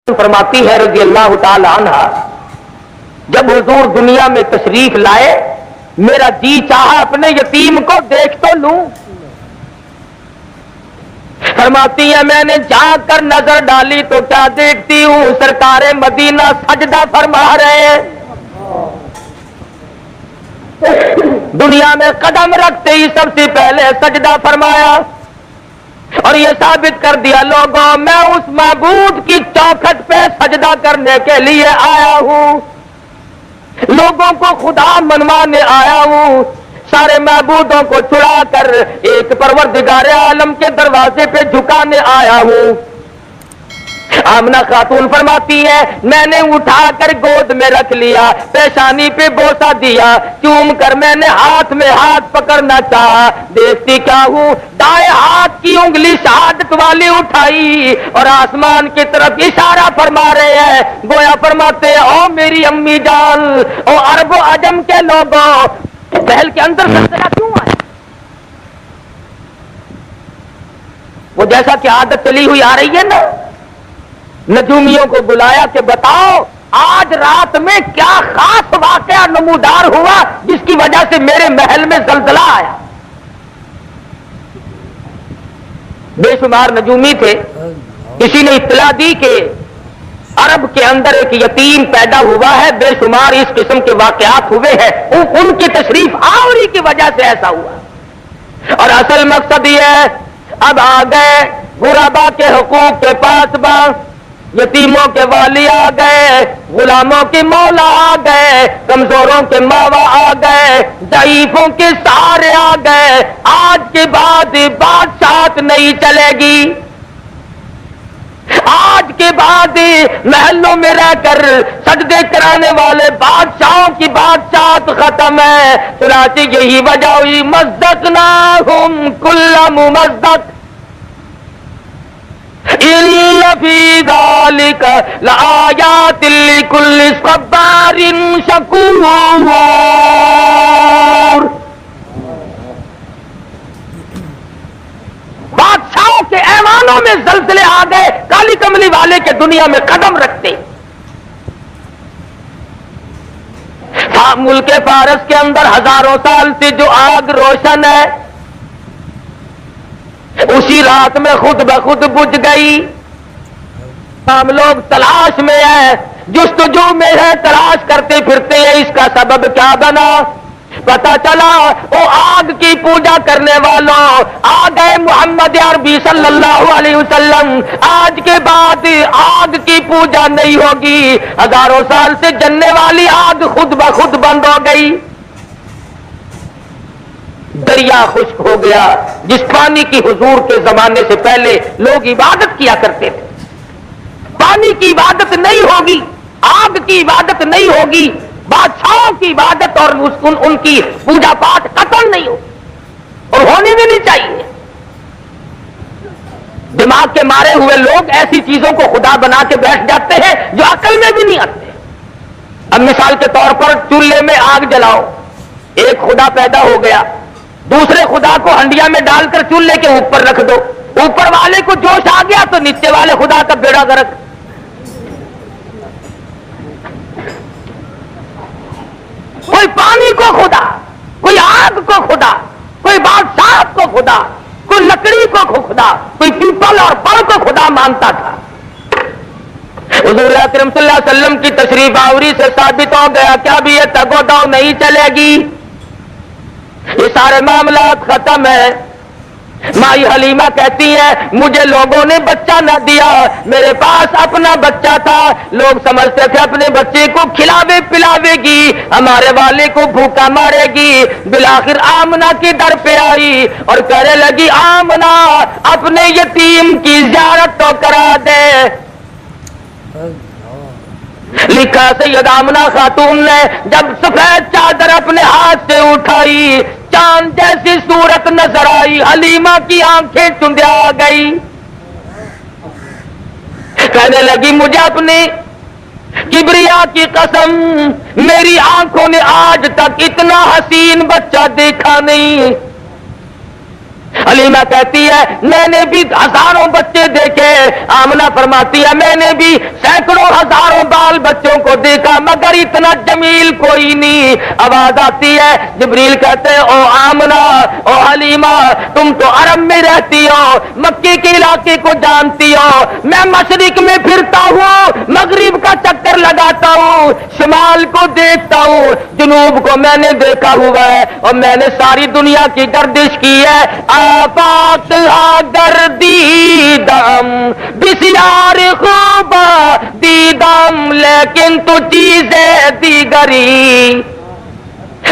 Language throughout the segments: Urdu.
فرماتی ہے رضی اللہ تعالی عنہ، جب حضور دنیا میں تشریف لائے میرا جی چاہا اپنے یتیم کو دیکھ تو لوں۔ فرماتی ہے میں نے جا کر نظر ڈالی تو کیا دیکھتی ہوں، سرکار مدینہ سجدہ فرما رہے ہیں۔ دنیا میں قدم رکھتے ہی سب سے پہلے سجدہ فرمایا اور یہ ثابت کر دیا لوگوں میں اس معبود کی چوکھٹ پہ سجدہ کرنے کے لیے آیا ہوں، لوگوں کو خدا منوانے آیا ہوں، سارے معبودوں کو چھڑا کر ایک پروردگار عالم کے دروازے پہ جھکانے آیا ہوں۔ آمنہ خاتون فرماتی ہے میں نے اٹھا کر گود میں رکھ لیا، پیشانی پہ بوسہ دیا، چوم کر میں نے ہاتھ میں ہاتھ پکڑنا چاہا، دیکھتی کیا ہوں دائیں ہاتھ کی انگلی شہادت والی اٹھائی اور آسمان کی طرف اشارہ فرما رہے ہیں، گویا فرماتے ہیں او میری امی جان، او عرب و عجم کے لوگوں، محل کے اندر زلزلہ کیوں آیا؟ وہ جیسا کہ عادت چلی ہوئی آ رہی ہے نا، نجومیوں کو بلایا کہ بتاؤ آج رات میں کیا خاص واقعہ نمودار ہوا جس کی وجہ سے میرے محل میں زلزلہ آیا۔ بے شمار نجومی تھے، کسی نے اطلاع دی کہ عرب کے اندر ایک یتیم پیدا ہوا ہے، بے شمار اس قسم کے واقعات ہوئے ہیں، ان کی تشریف آوری کی وجہ سے ایسا ہوا۔ اور اصل مقصد یہ ہے اب آ گئے غربا کے حقوق کے پاسباں، یتیموں کے والی آ گئے، غلاموں کے مولا آ گئے، کمزوروں کے ماوا آ گئے، ضعیفوں کے سہارے آ گئے۔ آج کے بعد بادشاہت نہیں چلے گی، آج کے بعد محلوں میں رہ کر سجدے کرانے والے بادشاہوں کی بادشاہت ختم ہے۔ چنانچہ یہی وجہ ہوئی مزدقناہم کل ممزق ان فی ذلک لآیات لکل صبار شکور۔ بادشاہوں کے ایوانوں میں زلزلے آ گئے، کالی کملی والے کے دنیا میں قدم رکھتے۔ ملک فارس کے اندر ہزاروں سال سے جو آگ روشن ہے اسی رات میں خود بخود بجھ گئی۔ ہم لوگ تلاش میں ہیں، جستجو میں ہے، تلاش کرتے پھرتے ہیں اس کا سبب کیا بنا۔ پتا چلا وہ آگ کی پوجا کرنے والوں آ گئے محمد عربی صلی اللہ علیہ وسلم، آج کے بعد آگ کی پوجا نہیں ہوگی، ہزاروں سال سے جلنے والی آگ خود بخود بند ہو گئی۔ دریا خشک ہو گیا، جس پانی کی حضور کے زمانے سے پہلے لوگ عبادت کیا کرتے تھے، پانی کی عبادت نہیں ہوگی، آگ کی عبادت نہیں ہوگی، بادشاہوں کی عبادت اور ان کی پوجا پاٹ قطعاً نہیں ہو اور ہونی بھی نہیں چاہیے۔ دماغ کے مارے ہوئے لوگ ایسی چیزوں کو خدا بنا کے بیٹھ جاتے ہیں جو عقل میں بھی نہیں آتے۔ اب مثال کے طور پر چولہے میں آگ جلاؤ، ایک خدا پیدا ہو گیا، دوسرے خدا کو ہنڈیا میں ڈال کر چولہے کے اوپر رکھ دو، اوپر والے کو جوش آ گیا تو نیچے والے خدا کا بیڑا غرق۔ کوئی پانی کو خدا، کوئی آگ کو خدا، کوئی بادشاہ کو خدا، کوئی لکڑی کو خدا، کوئی پیپل اور بڑ کو خدا مانتا تھا۔ حضور اکرم صلی اللہ علیہ وسلم کی تشریف آوری سے ثابت ہو گیا کہ اب یہ تگ و دو نہیں چلے گی، یہ سارے معاملات ختم ہے۔ مائی حلیمہ کہتی ہے مجھے لوگوں نے بچہ نہ دیا، میرے پاس اپنا بچہ تھا، لوگ سمجھتے تھے اپنے بچے کو کھلاوے پلاوے گی، ہمارے والے کو بھوکا مارے گی۔ بالآخر آمنہ کی در پہ آئی اور کہنے لگی آمنہ اپنے یتیم کی زیارت تو کرا دے۔ لکھا سید آمنہ خاتون نے جب سفید چادر اپنے ہاتھ سے اٹھائی، چاند جیسی صورت نظر آئی، حلیمہ کی آنکھیں چندیا آ گئی، کہنے لگی مجھے اپنی کبریا کی قسم میری آنکھوں نے آج تک اتنا حسین بچہ دیکھا نہیں۔ حلیمہ کہتی ہے میں نے بھی ہزاروں بچے دیکھے، آمنہ فرماتی ہے میں نے بھی سینکڑوں ہزاروں بال بچوں کو دیکھا مگر اتنا جمیل کوئی نہیں۔ آواز آتی ہے، جبریل کہتے ہیں او آمنہ او حلیمہ تم تو عرب میں رہتی ہو، مکے کے علاقے کو جانتی ہو، میں مشرق میں پھرتا ہوں، مغرب کا چکر لگاتا ہوں، شمال کو دیکھتا ہوں، جنوب کو میں نے دیکھا ہوا ہے، اور میں نے ساری دنیا کی گردش کی ہے۔ آفاق گردیدم بسیار خوب دیدم لیکن تو چیزیں دیگری،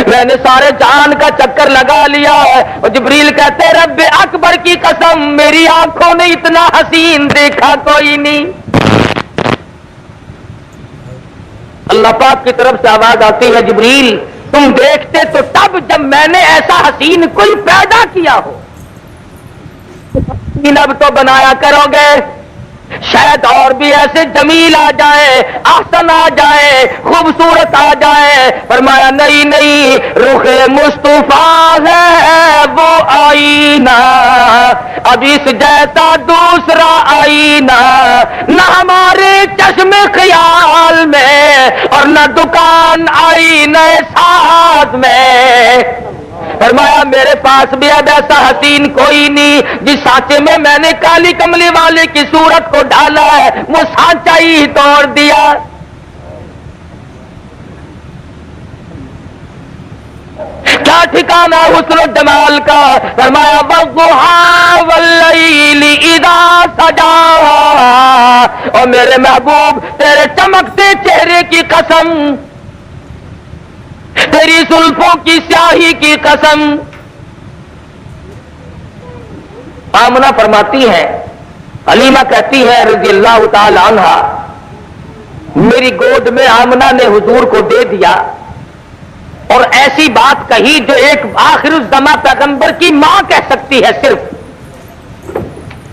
میں نے سارے جہان کا چکر لگا لیا ہے۔ اور جبریل کہتے رب اکبر کی قسم میری آنکھوں نے اتنا حسین دیکھا کوئی نہیں۔ اللہ پاک کی طرف سے آواز آتی ہے جبریل تم دیکھتے تو تب جب میں نے ایسا حسین کوئی پیدا کیا ہو، اب تو بنایا کرو گے، شاید اور بھی ایسے جمیل آ جائے، احسن آ جائے، خوبصورت آ جائے۔ فرمایا نہیں نہیں، رخ مصطفیٰ ہے وہ آئینہ، اب اس جیسا دوسرا آئینہ نہ ہمارے چشم خیال میں اور نہ دکان آئینہ ساز میں۔ فرمایا میرے پاس بھی اب ایسا حسین کوئی نہیں، جس سانچے میں میں نے کالی کملی والے کی صورت کو ڈالا ہے وہ سانچا ہی توڑ دیا۔ کیا ٹھکانہ حسن و جمال کا۔ فرمایا والضحیٰ واللیل اذا سجا، اور میرے محبوب تیرے چمکتے چہرے کی قسم، تیری زلفوں کی سیاہی کی قسم۔ آمنہ فرماتی ہے، حلیمہ کہتی ہے رضی اللہ تعالی عنہا، میری گود میں آمنہ نے حضور کو دے دیا اور ایسی بات کہی جو ایک آخر الزماں پیغمبر کی ماں کہہ سکتی ہے صرف۔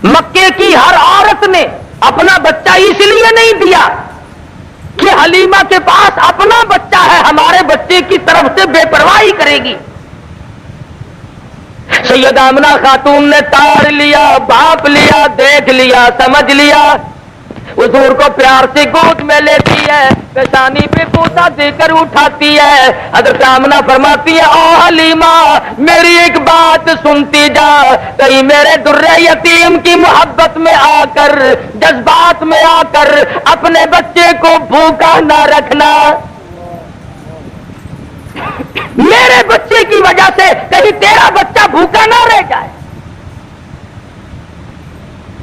مکے کی ہر عورت نے اپنا بچہ اس لیے نہیں دیا کہ حلیمہ کے پاس اپنا بچہ ہے، ہمارے بچے کی طرف سے بے پرواہی کرے گی۔ سید آمنہ خاتون نے تاڑ لیا، بھانپ لیا، دیکھ لیا، سمجھ لیا، حضور کو پیار سے گود میں لیتی ہے، پیشانی پہ پوتا دے کر اٹھاتی ہے۔ حضرت آمنہ فرماتی ہے او حلیمہ میری ایک بات سنتی جا، کہیں میرے در یتیم کی محبت میں آ کر، جذبات میں آ کر اپنے بچے کو بھوکا نہ رکھنا، میرے بچے کی وجہ سے کہیں تیرا بچہ بھوکا نہ رہ جائے۔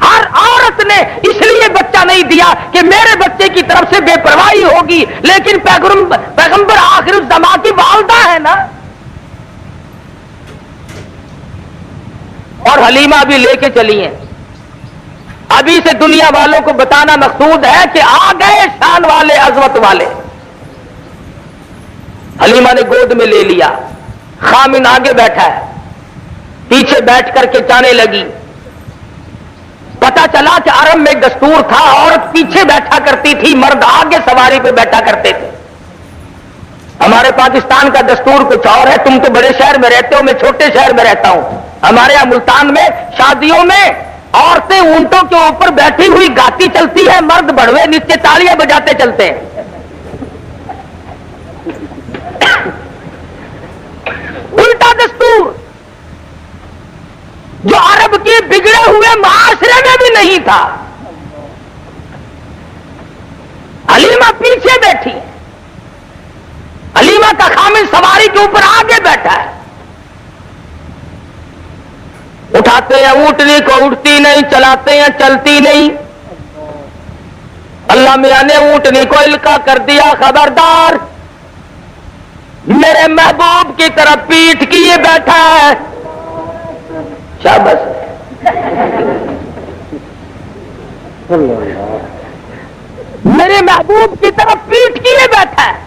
ہر عورت نے اس لیے بچہ نہیں دیا کہ میرے بچے کی طرف سے بے پرواہی ہوگی، لیکن پیغمبر آخر الزماں کی والدہ ہے نا۔ اور حلیمہ بھی لے کے چلی ہیں۔ ابھی سے دنیا والوں کو بتانا مقصود ہے کہ آ گئے شان والے، عظمت والے۔ حلیمہ نے گود میں لے لیا، خامن آگے بیٹھا ہے، پیچھے بیٹھ کر کے چانے لگی۔ پتا چلا کہ عرب میں ایک دستور تھا، عورت پیچھے بیٹھا کرتی تھی، مرد آگے سواری پہ بیٹھا کرتے تھے۔ ہمارے پاکستان کا دستور کچھ اور ہے، تم تو بڑے شہر میں رہتے ہو، میں چھوٹے شہر میں رہتا ہوں۔ ہمارے یہاں ملتان میں شادیوں میں عورتیں اونٹوں کے اوپر بیٹھی ہوئی گاتی چلتی ہے، مرد بڑوے نیچے تالیاں بجاتے چلتے ہیں۔ الٹا دستور جو عرب کے بگڑے ہوئے معاشرے میں بھی نہیں تھا۔ حلیمہ پیچھے بیٹھی ہے، حلیمہ کا خامن سواری کے اوپر آگے بیٹھا ہے۔ اٹھاتے ہیں اونٹنی کو، اٹھتی نہیں، چلاتے ہیں چلتی نہیں۔ اللہ میاں نے اونٹنی کو القا کر دیا، خبردار میرے محبوب کی طرف پیٹھ کیے بیٹھا ہے۔ شاباش، میرے محبوب کی طرف پیٹھ کیے بیٹھا ہے،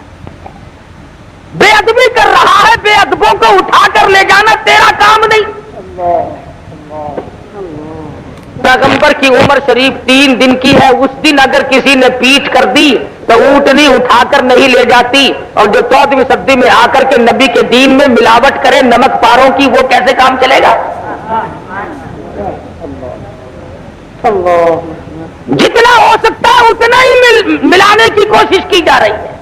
بے ادبی کر رہا ہے۔ بے ادبوں کو اٹھا کر لے جانا تیرا کام نہیں۔ پیغمبر کی عمر شریف 3 دن کی ہے، اس دن اگر کسی نے پیٹھ کر دی تو اونٹنی اٹھا کر نہیں لے جاتی، اور جو 14ویں صدی میں آ کر کے نبی کے دین میں ملاوٹ کرے نمک پاروں کی، وہ کیسے کام چلے گا؟ جتنا ہو سکتا ہے اتنا ہی ملانے کی کوشش کی جا رہی ہے.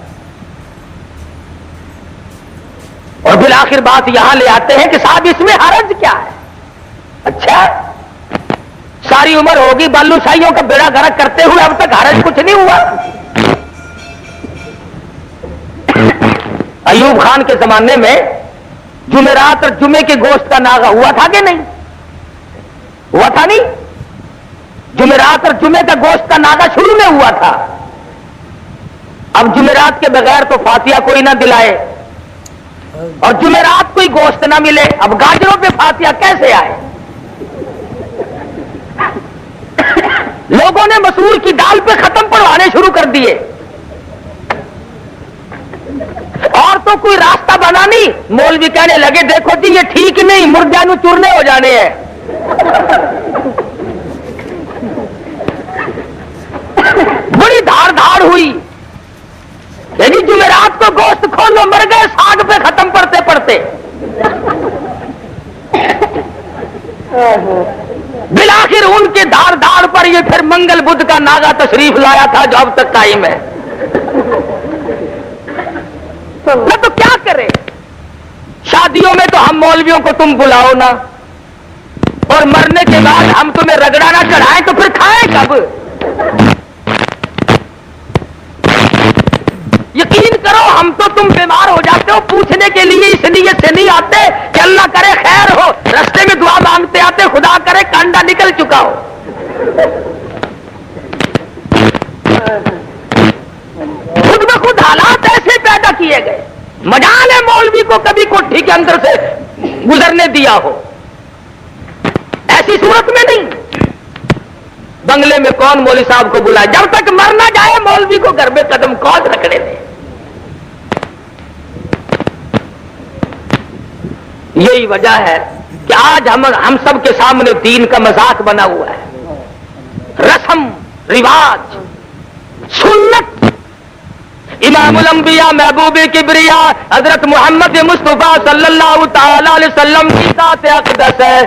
اور بالآخر بات یہاں لے آتے ہیں کہ صاحب اس میں حرج کیا ہے؟ اچھا ساری عمر ہوگی بالو شاہیوں کا بیڑا گرک کرتے ہوئے اب تک حرج کچھ نہیں ہوا. ایوب خان کے زمانے میں جمعرات اور جمعے کے گوشت کا ناغہ ہوا تھا کہ نہیں؟ ہوا تھا نہیں؟ جمعرات اور جمعے کا گوشت کا ناغہ شروع میں ہوا تھا. اب جمعرات کے بغیر تو فاتحہ کوئی نہ دلائے اور جمعرات کوئی گوشت نہ ملے، اب گاجروں پہ فاتحہ کیسے آئے؟ لوگوں نے مسور کی دال پہ ختم پڑھوانے شروع کر دیے اور تو کوئی راستہ بنا نہیں. مولوی کہنے لگے دیکھو جی یہ ٹھیک نہیں، مردانو چورنے ہو جانے ہیں. بڑی دھاڑ ہوئی یعنی جمعرات کو گوشت کھولو، مر گئے ساگ پہ ختم پڑتے پڑتے. بالآخر ان کے دھاڑ پر یہ پھر منگل بدھ کا ناغا تشریف لایا تھا جو اب تک قائم ہے. تو کیا کرے؟ شادیوں میں تو ہم مولویوں کو تم بلاؤ نا، اور مرنے کے بعد ہم تمہیں رگڑا نہ چڑھائیں تو پھر کھائیں کب؟ یقین کرو ہم تو تم بیمار ہو جاتے ہو پوچھنے کے لیے اس نیت سے نہیں آتے کہ اللہ کرے خیر ہو، رستے میں دعا مانگتے آتے خدا کرے کانڈا نکل چکا ہو. خود بخود حالات ایسے پیدا کیے گئے. مجال ہے مولوی کو کبھی کوٹھی کے اندر سے گزرنے دیا ہو، ایسی صورت میں نہیں. بنگلے میں کون مولوی صاحب کو بلائے؟ جب تک مر نہ جائے مولوی کو گھر میں قدم کون رکھنے دے. یہی وجہ ہے کہ آج ہم سب کے سامنے دین کا مذاق بنا ہوا ہے. رسم رواج سنت امام الانبیاء محبوب کبریا حضرت محمد مصطفیٰ صلی اللہ تعالی علیہ وسلم کی ذات اقدس ہے.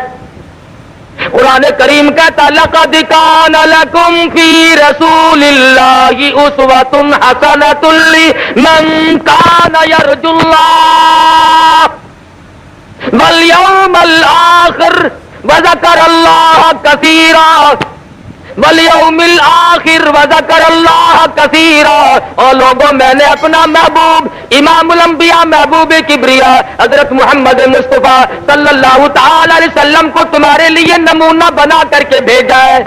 قرآن کریم کہتا لقد کان لکم فی رسول اللہ اسوۃ حسنۃ لمن کان یرجو اللہ والیوم الآخر وذکر اللہ کثیرا والیوم الآخر وذکر اللہ کثیرا. اور لوگوں میں نے اپنا محبوب امام الانبیاء محبوب کبریا حضرت محمد مصطفیٰ صلی اللہ تعالی علیہ وسلم کو تمہارے لیے نمونہ بنا کر کے بھیجا ہے.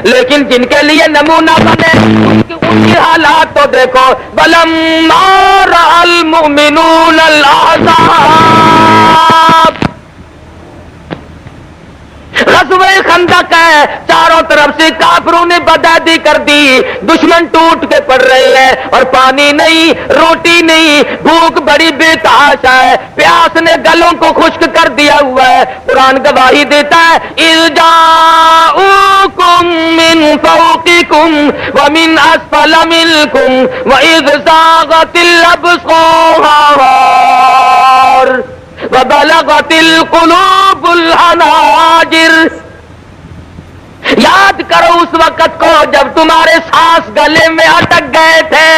لیکن جن کے لیے نمونہ بنے ان کی حالات تو دیکھو. وَلَمَّا رَأَى الْمُؤْمِنُونَ الْأَحْزَابَ غزوہ خندق ہے، چاروں طرف سے کافروں نے بدعہدی کر دی، دشمن ٹوٹ کے پڑ رہے ہیں اور پانی نہیں، روٹی نہیں، بھوک بڑی بے تحاشا ہے، پیاس نے گلوں کو خشک کر دیا ہوا ہے. قرآن گواہی دیتا ہے اِذْ جَاءُوكُم مِّن فَوْقِكُمْ وَمِنْ أَسْفَلَ مِنكُمْ وَإِذْ زَاغَتِ الْأَبْصَارُ وَبَلَغَتِ الْقُلُوبُ الْحَنَاجِرَ. یاد کرو اس وقت کو جب تمہارے سانس گلے میں اٹک گئے تھے.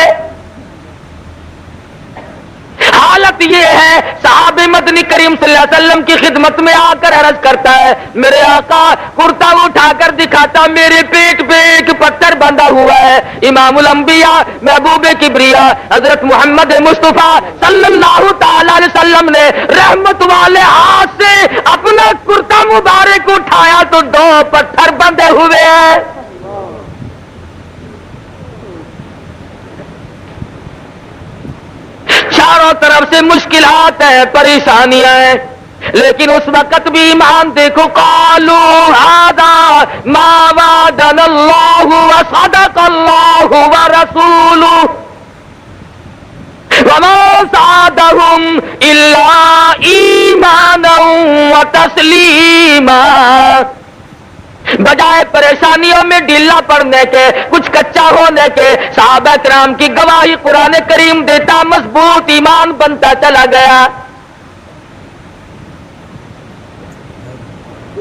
حالت یہ ہے صحابہ مدنی کریم صلی اللہ علیہ وسلم کی خدمت میں آ کر عرض کرتا ہے میرے آقا کرتا اٹھا کر دکھاتا میرے پیٹ پہ ایک پتھر بندھا ہوا ہے. امام الانبیاء محبوب کبریا حضرت محمد مصطفیٰ صلی اللہ تعالی علیہ وسلم نے رحمت والے ہاتھ سے اپنا کرتا مبارک اٹھایا تو 2 پتھر بندھے ہوئے ہیں. چاروں طرف سے مشکلات ہیں، پریشانیاں ہیں، لیکن اس وقت بھی ایمان دیکھو. قالوا هذا ما وعدنا اللہ وصدق اللہ ورسولہ وما زادهم الا ایمانا وتسلیما. بجائے پریشانیوں میں ڈھیلا پڑنے کے، کچھ کچا ہونے کے، صحابہ کرام کی گواہی قرآن کریم دیتا مضبوط ایمان بنتا چلا گیا.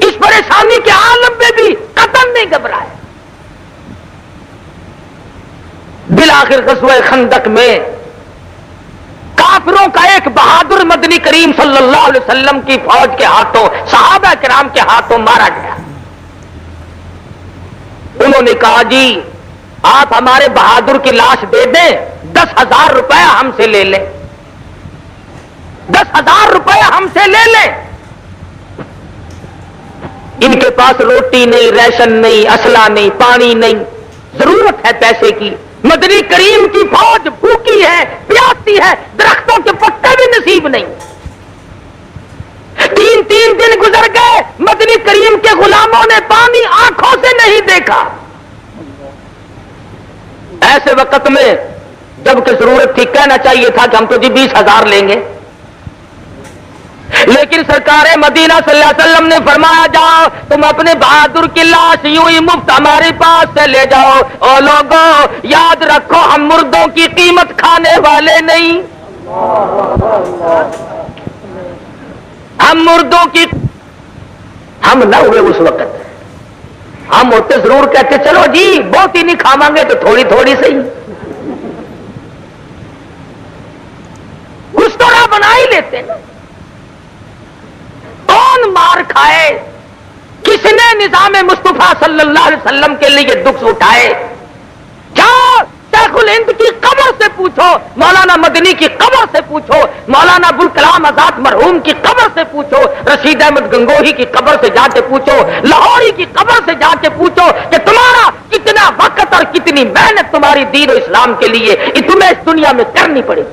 اس پریشانی کے عالم میں بھی قدم نہیں گھبرائے. بالآخر غزوہ خندق میں کافروں کا ایک بہادر مدنی کریم صلی اللہ علیہ وسلم کی فوج کے ہاتھوں، صحابہ کرام کے ہاتھوں مارا گیا. انہوں نے کہا جی آپ ہمارے بہادر کی لاش دے دیں، 10,000 روپیہ ہم سے لے لیں، 10,000 روپیہ ہم سے لے لیں. ان کے پاس روٹی نہیں، ریشن نہیں، اسلحہ نہیں، پانی نہیں، ضرورت ہے پیسے کی. مدنی کریم کی فوج بھوکی ہے، پیاسی ہے، درختوں کے پتے بھی نصیب نہیں. 3 دن گزر گئے، مدنی کریم کے غلاموں نے پانی آنکھوں سے نہیں دیکھا. ایسے وقت میں جب کہ ضرورت تھی، کہنا چاہیے تھا کہ ہم تو جی 20,000 لیں گے، لیکن سرکار مدینہ صلی اللہ علیہ وسلم نے فرمایا جاؤ تم اپنے بہادر کی لاش یوں ہی مفت ہمارے پاس سے لے جاؤ. اور لوگوں یاد رکھو ہم مردوں کی قیمت کھانے والے نہیں، ہم مردوں کی ہم نہ ہوئے اس وقت. ہم ہوتے ضرور کہتے چلو جی بہت ہی نہیں کھاواں گے تو تھوڑی تھوڑی صحیح، کچھ تھوڑا بنا ہی لیتے نا. کون مار کھائے، کس نے نظام مصطفیٰ صلی اللہ علیہ وسلم کے لیے دکھ اٹھائے؟ کیا شیخ الہند کی قبر سے پوچھو، مولانا مدنی کی قبر سے پوچھو، مولانا ابوالکلام آزاد مرحوم کی قبر سے پوچھو، رشید احمد گنگوہی کی قبر سے جا کے پوچھو، لاہوری کی قبر سے جا کے پوچھو کہ تمہارا کتنا وقت اور کتنی محنت تمہاری دین و اسلام کے لیے تمہیں اس دنیا میں کرنی پڑے.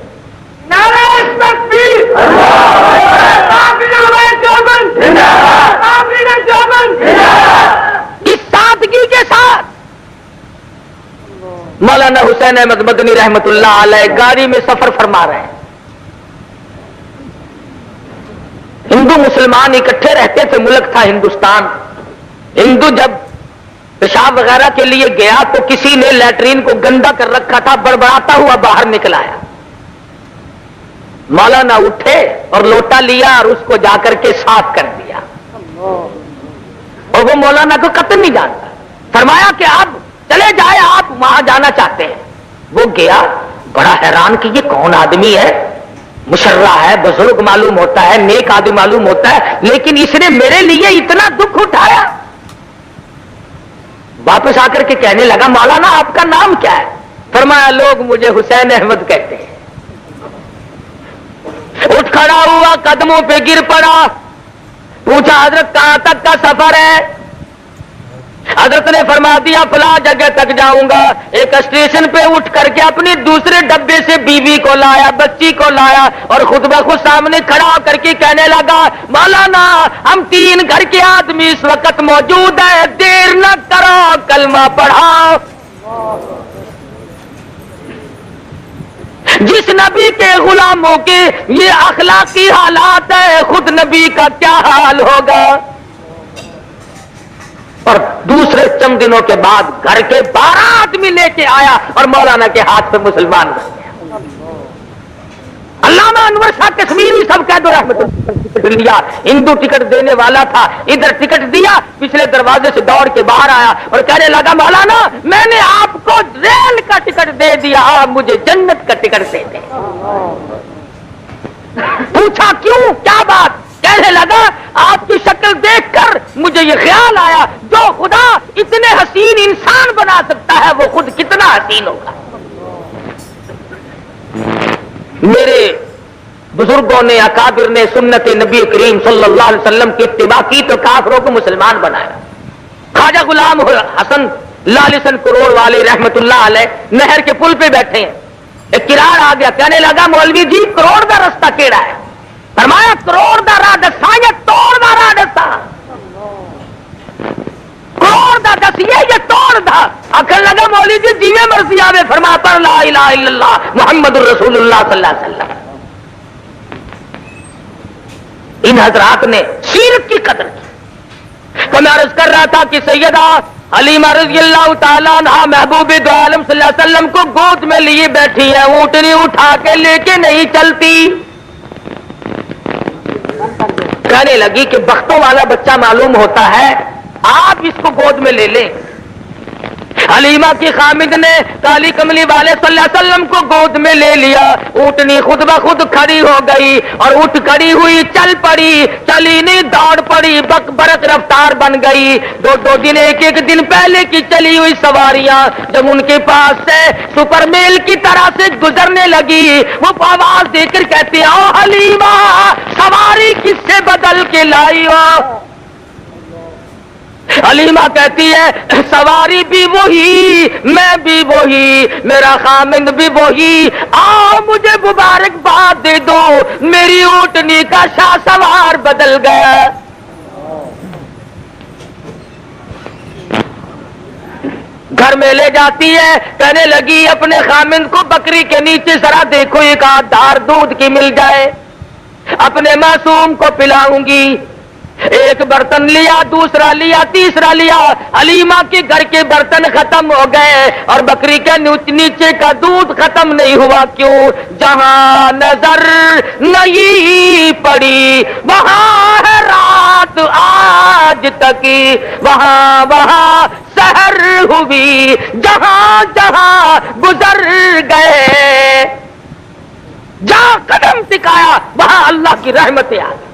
اس سادگی کے ساتھ مولانا حسین احمد مدنی رحمت اللہ علیہ گاڑی میں سفر فرما رہے ہیں. ہندو مسلمان اکٹھے رہتے تھے، ملک تھا ہندوستان. ہندو جب پیشاب وغیرہ کے لیے گیا تو کسی نے لیٹرین کو گندا کر رکھا تھا، بڑبڑاتا ہوا باہر نکل آیا. مولانا اٹھے اور لوٹا لیا اور اس کو جا کر کے صاف کر دیا. اور وہ مولانا کو قطن نہیں جانتا. فرمایا کہ آپ چلے جائے، آپ وہاں جانا چاہتے ہیں. وہ گیا، بڑا حیران کہ یہ کون آدمی ہے، مشرع ہے، بزرگ معلوم ہوتا ہے، نیک آدمی معلوم ہوتا ہے، لیکن اس نے میرے لیے اتنا دکھ اٹھایا. واپس آ کر کے کہنے لگا مولانا آپ کا نام کیا ہے؟ فرمایا لوگ مجھے حسین احمد کہتے ہیں. اٹھ کھڑا ہوا، قدموں پہ گر پڑا، پوچھا حضرت کہاں تک کا سفر ہے؟ حضرت نے فرما دیا فلاں جگہ تک جاؤں گا. ایک اسٹیشن پہ اٹھ کر کے اپنے دوسرے ڈبے سے بیوی کو لایا، بچی کو لایا اور خود بخود سامنے کھڑا ہو کر کے کہنے لگا مولانا ہم 3 گھر کے آدمی اس وقت موجود ہیں، دیر نہ کرو کلمہ پڑھاؤ. جس نبی کے غلاموں کے یہ اخلاقی حالات ہے، خود نبی کا کیا حال ہوگا؟ اور دوسرے چند دنوں کے بعد گھر کے 12 آدمی لے کے آیا اور مولانا کے ہاتھ پہ مسلمان بن گیا. علامہ انور شاہ کشمیری سب کہہ دو رحمت اللہ لیا، ہندو ٹکٹ دینے والا تھا، ادھر ٹکٹ دیا، پچھلے دروازے سے دوڑ کے باہر آیا اور کہنے لگا مولانا میں نے آپ کو ریل کا ٹکٹ دے دیا، آپ مجھے جنت کا ٹکٹ دے دیں. پوچھا کیوں، کیا بات؟ کہنے لگا آپ کی شکل دیکھ کر مجھے یہ خیال آیا جو خدا اتنے حسین انسان بنا سکتا ہے وہ خود کتنا حسین ہوگا. میرے بزرگوں نے، اکابر نے سنت نبی کریم صلی اللہ علیہ وسلم کی اتباع کی تو کافروں کو مسلمان بنایا. خواجہ غلام حسن لالسن کروڑ والے رحمت اللہ علیہ نہر کے پل پہ بیٹھے ہیں، ایک کرار آ گیا، کہنے لگا مولوی جی کروڑ کا رستہ کیڑا ہے؟ فرمایا کروڑ دا راہ دسا یا توڑ دا راہ دسا؟ کروڑ دا دسیے یا توڑ دا؟ آخر لگا مولوی جی جیویں مرضی آوے. فرمایا پر لا الہ الا اللہ محمد الرسول اللہ صلی اللہ علیہ وسلم. ان حضرات نے سیرت کی قدر کی. تو میں عرض کر رہا تھا کہ سیدہ حلیمہ رضی اللہ تعالیٰ عنہا محبوب دو عالم صلی اللہ علیہ وسلم کو گود میں لیے بیٹھی ہے، اونٹنی اٹھا کے لے کے نہیں چلتی. کہنے لگی کہ بختوں والا بچہ معلوم ہوتا ہے، آپ اس کو گود میں لے لیں۔ حلیمہ کی خامد نے کالی کملی والے صلی اللہ علیہ وسلم کو گود میں لے لیا، اونٹنی خود بخود کھڑی ہو گئی اور اٹھ کھڑی ہوئی چل پڑی، چلی نہیں دوڑ پڑی، برق رفتار بن گئی۔ دو دن ایک دن پہلے کی چلی ہوئی سواریاں جب ان کے پاس سے سپر میل کی طرح سے گزرنے لگی، وہ آواز دے کر کہتی او حلیمہ سواری کس سے بدل کے لائی ہو؟ حلیمہ کہتی ہے سواری بھی وہی، میں بھی وہی، میرا خامند بھی وہی، آؤ مجھے مبارکباد دے دو، میری اونٹنی کا شاہ سوار بدل گیا۔ گھر میں لے جاتی ہے، کہنے لگی اپنے خامند کو بکری کے نیچے ذرا دیکھو ایک آدھ دھار دودھ کی مل جائے، اپنے معصوم کو پلاؤں گی۔ ایک برتن لیا، دوسرا لیا، تیسرا لیا، حلیمہ کے گھر کے برتن ختم ہو گئے اور بکری کے نیچے کا دودھ ختم نہیں ہوا۔ کیوں؟ جہاں نظر نہیں پڑی وہاں ہے رات آج تک، وہاں سحر ہوئی، جہاں جہاں گزر گئے، جہاں قدم ٹکایا وہاں اللہ کی رحمتیں آ گئی۔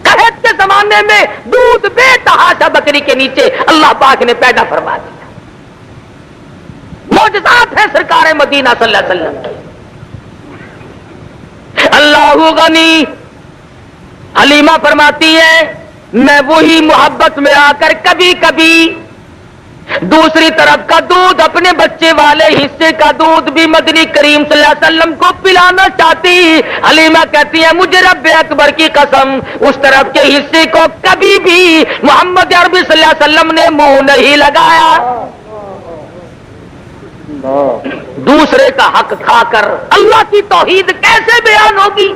قحط کے زمانے میں دودھ بے تحاشا بکری کے نیچے اللہ پاک نے پیدا فرما دیا۔ معجزات ہیں سرکار مدینہ صلی اللہ علیہ وسلم کے۔ اللہ غنی، حلیمہ فرماتی ہے میں وہی محبت میں آ کر کبھی کبھی دوسری طرف کا دودھ اپنے بچے والے حصے کا دودھ بھی مدنی کریم صلی اللہ علیہ وسلم کو پلانا چاہتی۔ حلیمہ کہتی ہے مجھے رب اکبر کی قسم اس طرف کے حصے کو کبھی بھی محمد عربی صلی اللہ علیہ وسلم نے منہ نہیں لگایا۔ دوسرے کا حق کھا کر اللہ کی توحید کیسے بیان ہوگی؟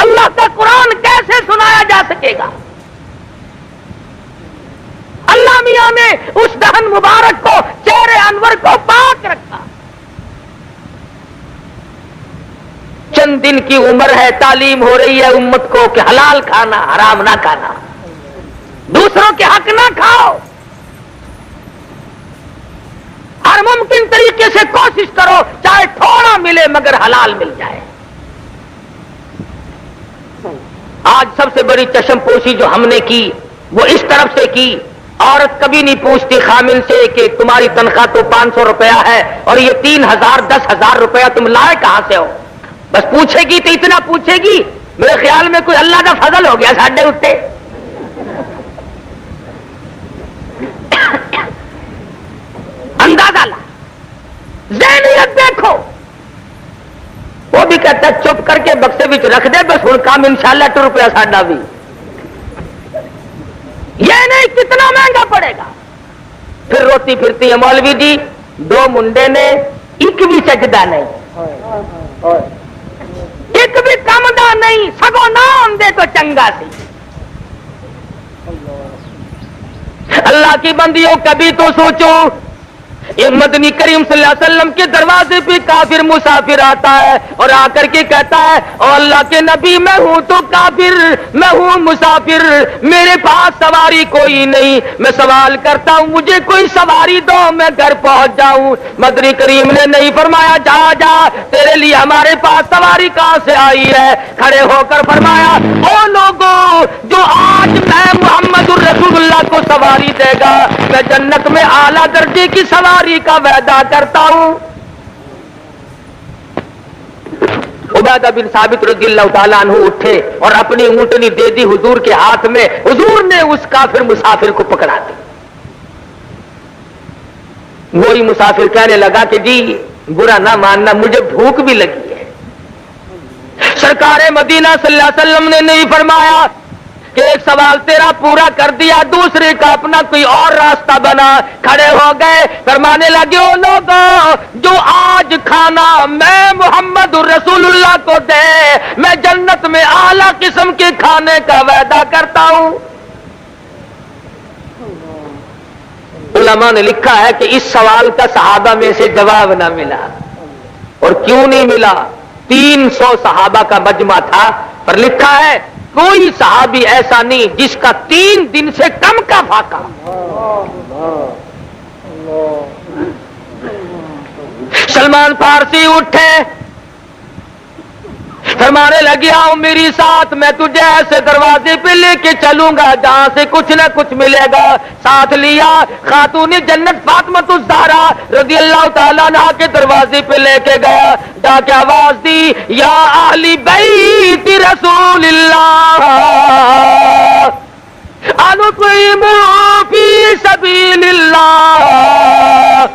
اللہ کا قرآن کیسے سنایا جا سکے گا؟ اللہ میاں نے اس دہن مبارک کو، چہرے انور کو پاک رکھا۔ چند دن کی عمر ہے، تعلیم ہو رہی ہے امت کو کہ حلال کھانا، حرام نہ کھانا، دوسروں کے حق نہ کھاؤ، ہر ممکن طریقے سے کوشش کرو چاہے تھوڑا ملے مگر حلال مل جائے۔ آج سب سے بڑی چشم پوشی جو ہم نے کی وہ اس طرف سے کی، عورت کبھی نہیں پوچھتی خامن سے کہ تمہاری تنخواہ تو 500 روپیہ ہے اور یہ 3000 10,000 روپیہ تم لائے کہاں سے ہو؟ بس پوچھے گی تو اتنا پوچھے گی، میرے خیال میں کوئی اللہ کا فضل ہو گیا ساڈے اتے۔ اندازہ لا، ذہنیت دیکھو۔ وہ بھی کہتا ہے چپ کر کے بکسے وچ رکھ دے، بس ہن کام انشاءاللہ 2 روپیہ ساڈا بھی، یہ نہیں کتنا مہنگا پڑے گا۔ پھر روتی پھرتی ہے مولوی جی 2 منڈے نے ایک بھی سجدہ نہیں، ایک بھی کم دا نہیں، سگو نہ آندے تو چنگا سی۔ اللہ کی بندیوں کبھی تو سوچو، یہ مدنی کریم صلی اللہ علیہ وسلم کے دروازے پہ کافر مسافر آتا ہے اور آ کر کے کہتا ہے او اللہ کے نبی میں ہوں تو کافر، میں ہوں مسافر، میرے پاس سواری کوئی نہیں، میں سوال کرتا ہوں مجھے کوئی سواری دو میں گھر پہنچ جاؤں۔ مدنی کریم نے نہیں فرمایا جا جا تیرے لیے ہمارے پاس سواری کہاں سے آئی ہے، کھڑے ہو کر فرمایا او لوگوں جو آج میں محمد الرسول اللہ کو سواری دے گا میں جنت میں اعلیٰ درجے کی سواری کا وعدہ کرتا ہوں۔ عبادہ بن ثابت رضی اللہ تعالیٰ عنہ اٹھے اور اپنی اونٹنی دے دی حضور کے ہاتھ میں، حضور نے اس کافر مسافر کو پکڑا دی۔ وہی مسافر کہنے لگا کہ جی برا نہ ماننا مجھے بھوک بھی لگی ہے۔ سرکار مدینہ صلی اللہ علیہ وسلم نے نہیں فرمایا کہ ایک سوال تیرا پورا کر دیا، دوسرے کا اپنا کوئی اور راستہ بنا۔ کھڑے ہو گئے، فرمانے لگے او لوگوں جو آج کھانا میں محمد رسول اللہ کو دے میں جنت میں اعلیٰ قسم کے کھانے کا وعدہ کرتا ہوں۔ علماء نے لکھا ہے کہ اس سوال کا صحابہ میں سے جواب نہ ملا، اور کیوں نہیں ملا؟ 300 صحابہ کا مجمع تھا، پر لکھا ہے کوئی صحابی ایسا نہیں جس کا 3 دن سے کم کا فاقہ. سلمان فارسی اٹھے فرمانے لگے آؤ میری ساتھ میں تجھے ایسے دروازے پہ لے کے چلوں گا جہاں سے کچھ نہ کچھ ملے گا. ساتھ لیا خاتون جنت فاطمۃ الزہرا رضی اللہ تعالیٰ عنہا کے دروازے پہ لے کے گیا. جا کے آواز دی یا اہل بیت رسول اللہ انطعموا فی سبیل اللہ.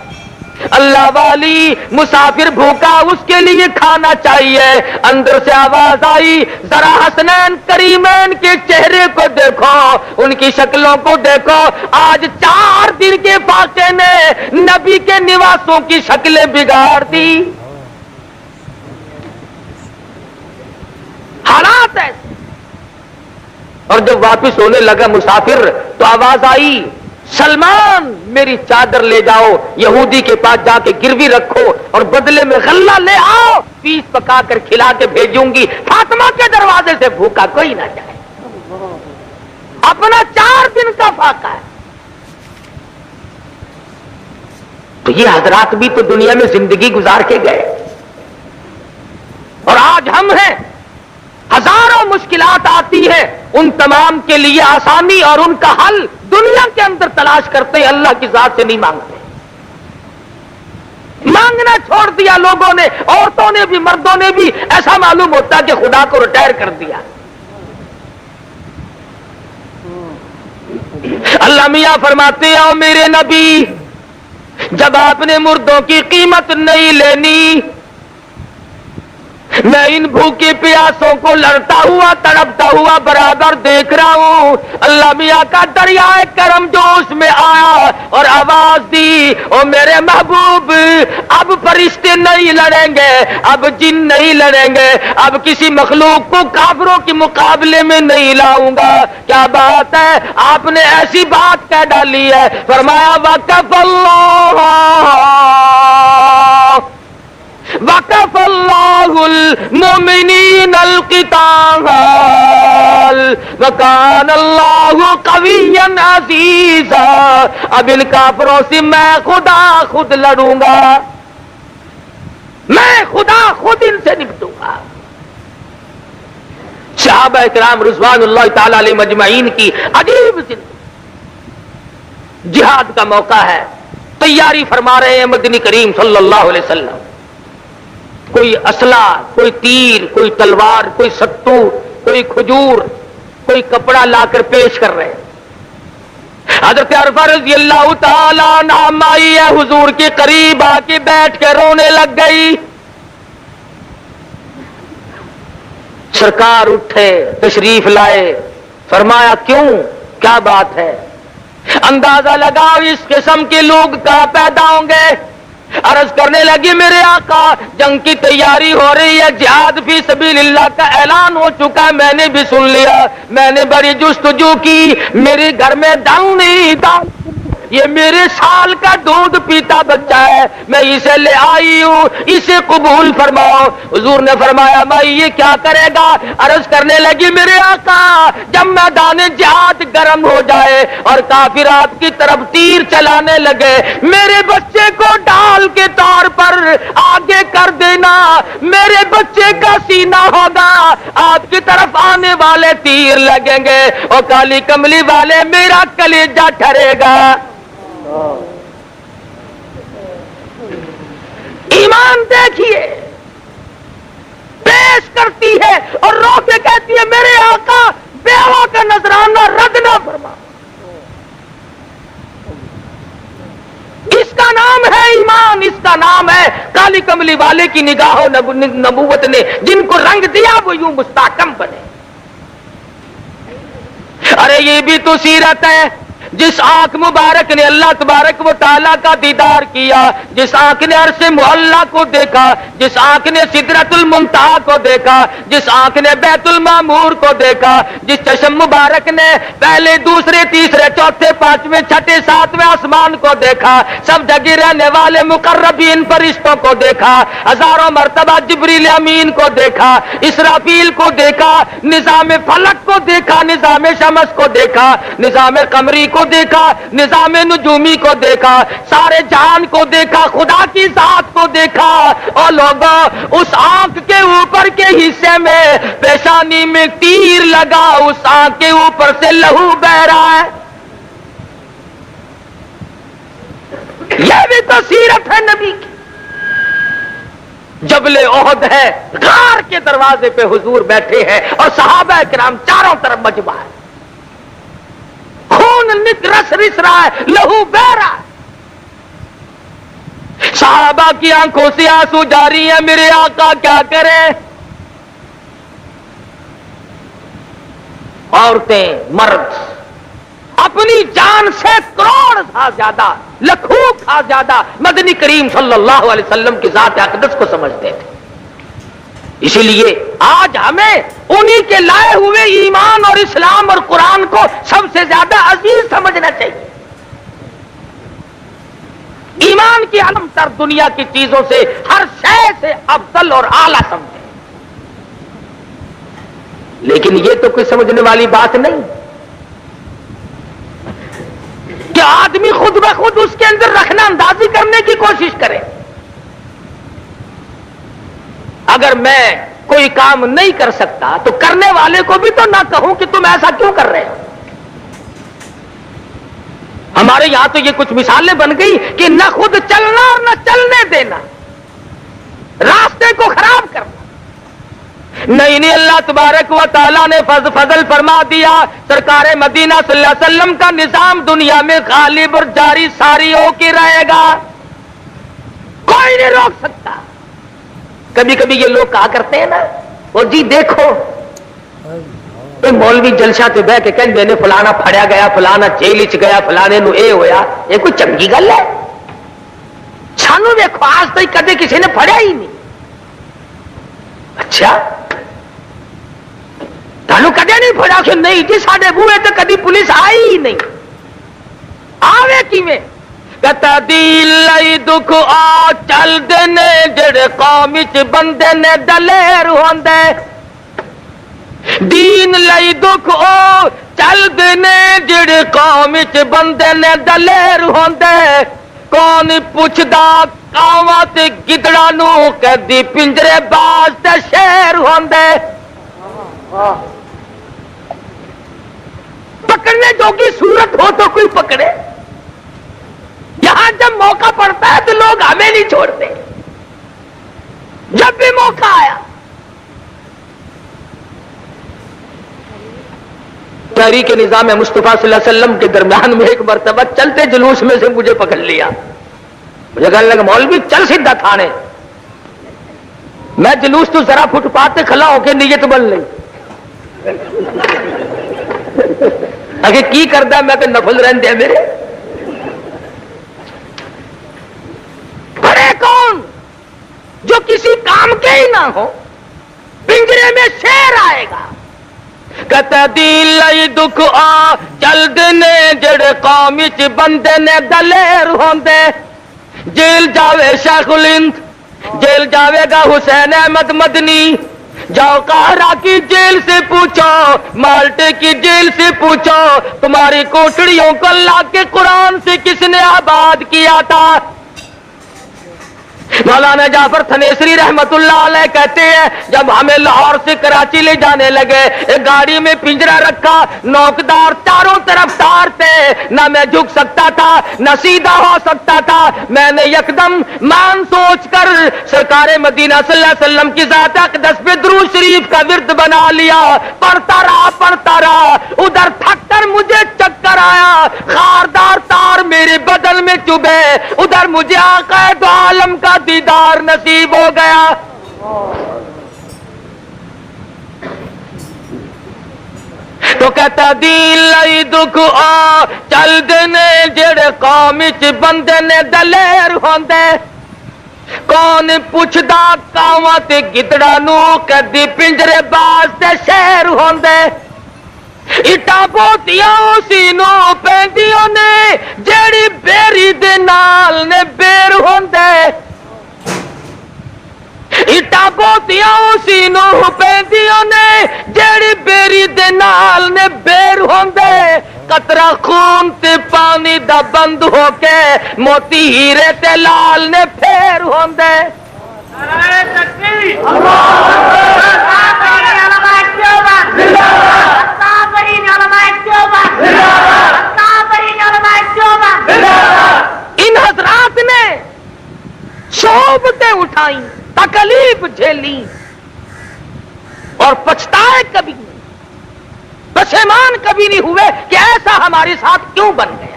اللہ والی مسافر بھوکا اس کے لیے کھانا چاہیے. اندر سے آواز آئی ذرا حسنین کریمین کے چہرے کو دیکھو, ان کی شکلوں کو دیکھو. آج 4 دن کے فاقے نے نبی کے نواسوں کی شکلیں بگاڑ دی. حالات ایسے. اور جب واپس ہونے لگا مسافر تو آواز آئی سلمان میری چادر لے جاؤ, یہودی کے پاس جا کے گروی رکھو اور بدلے میں غلہ لے آؤ, پیس پکا کر کھلا کے بھیجوں گی. فاطمہ کے دروازے سے بھوکا کوئی نہ جائے. اپنا 4 دن کا فاقہ ہے. تو یہ حضرات بھی تو دنیا میں زندگی گزار کے گئے, اور آج ہم ہیں. ہزاروں مشکلات آتی ہیں, ان تمام کے لیے آسانی اور ان کا حل دنیا کے اندر تلاش کرتے ہیں, اللہ کی ذات سے نہیں مانگتے. مانگنا چھوڑ دیا لوگوں نے, عورتوں نے بھی مردوں نے بھی. ایسا معلوم ہوتا کہ خدا کو ریٹائر کر دیا. اللہ میاں فرماتے ہیں میرے نبی جب آپ نے مردوں کی قیمت نہیں لینی, میں ان بھوکے پیاسوں کو لڑتا ہوا تڑپتا ہوا برابر دیکھ رہا ہوں. اللہ میاں کا دریائے کرم جوش میں آیا اور آواز دی او میرے محبوب اب فرشتے نہیں لڑیں گے, اب جن نہیں لڑیں گے, اب کسی مخلوق کو کافروں کے مقابلے میں نہیں لاؤں گا. کیا بات ہے, آپ نے ایسی بات کہہ ڈالی ہے. فرمایا وقف اللہ المؤمنین القتال وکان اللہ قویا عزیزا. اب ان کافروں سے میں خدا خود لڑوں گا, میں خدا خود ان سے نپٹوں گا. صحابہ کرام رضوان اللہ تعالی علیہ مجمعین کی عجیب زندگی. جہاد کا موقع ہے, تیاری فرما رہے ہیں مدنی کریم صلی اللہ علیہ وسلم. کوئی اسلحہ, کوئی تیر, کوئی تلوار, کوئی ستو, کوئی کھجور, کوئی کپڑا لا کر پیش کر رہے. حضرت عرفہ رضی اللہ تعالیٰ عنہ آئی ہے حضور کے قریب, آ کے بیٹھ کے رونے لگ گئی. سرکار اٹھے تشریف لائے, فرمایا کیوں, کیا بات ہے؟ اندازہ لگاؤ اس قسم کے لوگ کہاں پیدا ہوں گے. عرض کرنے لگی میرے آقا جنگ کی تیاری ہو رہی ہے, جہاد فی سبیل اللہ کا اعلان ہو چکا ہے, میں نے بھی سن لیا. میں نے بڑی جستجو کی, میرے گھر میں دم نہیں تھا. یہ میرے سال کا دودھ پیتا بچہ ہے, میں اسے لے آئی ہوں, اسے قبول فرماؤ. حضور نے فرمایا بھائی یہ کیا کرے گا؟ عرض کرنے لگی میرے آقا جب میدان جہاد گرم ہو جائے اور کافر آپ کی طرف تیر چلانے لگے, میرے بچے کو ڈال کے طور پر آگے کر دینا. میرے بچے کا سینہ ہوگا, آپ کی طرف آنے والے تیر لگیں گے, اور کالی کملی والے میرا کلیجہ ٹھرے گا. ایمان دیکھیے, پیش کرتی ہے اور رو کے کہتی ہے میرے آقا بیوہ کا نذرانہ رد نہ فرما. اس کا نام ہے ایمان, اس کا نام ہے کالی کملی والے کی نگاہوں نبوت نے جن کو رنگ دیا وہ یوں مستحکم بنے. ارے یہ بھی تو سیرت ہے, جس آنکھ مبارک نے اللہ تبارک و تعالیٰ کا دیدار کیا، جس آنکھ نے عرش معلیٰ کو دیکھا، جس آنکھ نے سدرۃ المنتہا کو دیکھا، جس آنکھ نے بیت المعمور کو دیکھا، جس چشم مبارک نے پہلے دوسرے تیسرے چوتھے پانچویں چھٹے ساتویں آسمان کو دیکھا، سب جگہ رہنے والے مقربین فرشتوں کو دیکھا، ہزاروں مرتبہ جبریل امین کو دیکھا، اسرافیل کو دیکھا، نظام فلک کو دیکھا، نظام شمس کو دیکھا، نظام قمری کو دیکھا، نظام نجومی کو دیکھا، سارے جہان کو دیکھا، خدا کی ذات کو دیکھا، اور لوگوں اس آنکھ کے اوپر کے حصے میں پیشانی میں تیر لگا، اس آنکھ کے اوپر سے لہو بہ رہا ہے۔ یہ بھی تو سیرت ہے نبی کی۔ جبل احد ہے، غار کے دروازے پہ حضور بیٹھے ہیں اور صحابہ کرام چاروں طرف مجمع ہے، خون رس رہا ہے، لہو بہ رہا ہے، صحابہ کی آنکھوں سے آنسو جاری ہے، میرے آقا کیا کریں؟ عورتیں مرد اپنی جان سے کروڑ تھا زیادہ، لکھوں تھا زیادہ مدنی کریم صلی اللہ علیہ وسلم کی ذات اقدس کو سمجھتے تھے۔ اسی لیے آج ہمیں انہی کے لائے ہوئے ایمان اور اسلام اور قرآن کو سب سے زیادہ عزیز سمجھنا چاہیے، ایمان کی عالم تر دنیا کی چیزوں سے ہر شے سے افضل اور اعلیٰ سمجھیں۔ لیکن یہ تو کوئی سمجھنے والی بات نہیں کہ آدمی خود بخود اس کے اندر رکھنا اندازی کرنے کی کوشش کرے۔ اگر میں کوئی کام نہیں کر سکتا تو کرنے والے کو بھی تو نہ کہوں کہ تم ایسا کیوں کر رہے ہو۔ ہمارے یہاں تو یہ کچھ مثالیں بن گئی کہ نہ خود چلنا اور نہ چلنے دینا، راستے کو خراب کرنا۔ نہیں اللہ تبارک و تعالیٰ نے فضل فرما دیا، سرکار مدینہ صلی اللہ علیہ وسلم کا نظام دنیا میں غالب اور جاری ساری ہو کے رہے گا، کوئی نہیں روک سکتا۔ کبھی کبھی یہ لوگ کہا کرتے ہیں نا، وہ جی دیکھو مولوی جلسہ تے بہ کے کہندے نے فلانا پھڑیا گیا، فلانا جیل وچ گیا، فلانے نو اے ہویا، یہ کوئی چنگی گل ہے؟ سانو دیکھو آج تک کدے کسی نے پھڑیا ہی نہیں۔ اچھا تانوں کدے نہیں پھڑیا؟ کہ نہیں جی ساڈے بوئے تے کدی پولیس آئی ہی نہیں۔ آوے کیویں؟ کتا دل لئی دکھ آ چل دے نے جڑے قوم وچ بندے نے دلیر ہوندے، دین لئی دکھ او چل دے نے جڑے قوم وچ بندے نے دلیر ہوندے، کون پوچھدا کاواں تے گدڑاں نو کدی پنجرے باز تے شیر ہوندے۔ پکڑنے جوگی صورت ہو تو کوئی پکڑے، یہاں جب موقع پڑتا ہے تو لوگ ہمیں نہیں چھوڑتے۔ جب بھی موقع آیا تحریک نظام مصطفیٰ صلی اللہ علیہ وسلم کے درمیان میں ایک مرتبہ چلتے جلوس میں سے مجھے پکڑ لیا، مجھے کہنے لگا مولوی چل سیدھا تھانے۔ میں جلوس تو ذرا فٹ پاتھ پہ کھڑا ہو کے نیت بن لی، اگے کی کردا میں کہ نفل رہندے میرے۔ بڑے کون جو کسی کام کے ہی نہ ہو، پنجرے میں شیر آئے گا، کہتا دل لئی دکھ آ چل دنے جڑے قوم وچ بندے نے دلیر ہوندے، جیل جاوے شیخ الہند، جیل جاوے گا حسین احمد مدنی، جاؤ قاہرہ کی جیل سے پوچھو، مالٹے کی جیل سے پوچھو، تمہاری کوٹڑیوں کو اللہ کے قرآن سے کس نے آباد کیا تھا۔ مولانا جعفر تھنیسری رحمت اللہ علیہ کہتے ہیں جب ہمیں لاہور سے کراچی لے جانے لگے، ایک گاڑی میں پنجرا رکھا، نوکدار چاروں طرف تار تھے، نہ میں جھک سکتا تھا نہ سیدھا ہو سکتا تھا۔ میں نے یکدم مان سوچ کر سرکار مدینہ صلی اللہ علیہ وسلم کی ذات اقدس پہ درود شریف کا ورد بنا لیا، پڑھتا رہا، ادھر تھک کر مجھے چکر آیا، خاردار تار میرے بدن میں چبھے، ادھر مجھے آقا دو عالم کا دیدار نصیب ہو گیا۔ تو کہتا دین لائی دکھ آ چل دینے جڑے قوم چ بندے نے دلیر ہوندے کون پوچھدا کاواں تے گدڑا نو کدی پنجرے باز تے شیر ہوندے اٹا بوتیاں اسی نو پیندیاں نے جیڑی بیری دے نال نے بیر ہوندے اٹا بوتیاں اسی نو پیندیاں نے جیڑی بیری دے نال نے بیر ہوندے قطرہ خون تے پانی دا بند ہو کے موتی ہیرے تے لال نے پھیر ہوندے ان حضرات نے صحبتیں اٹھائیں تکلیف جھیلی اور پچھتائے کبھی نہیں پشیمان کبھی نہیں ہوئے کہ ایسا ہمارے ساتھ کیوں بن گیا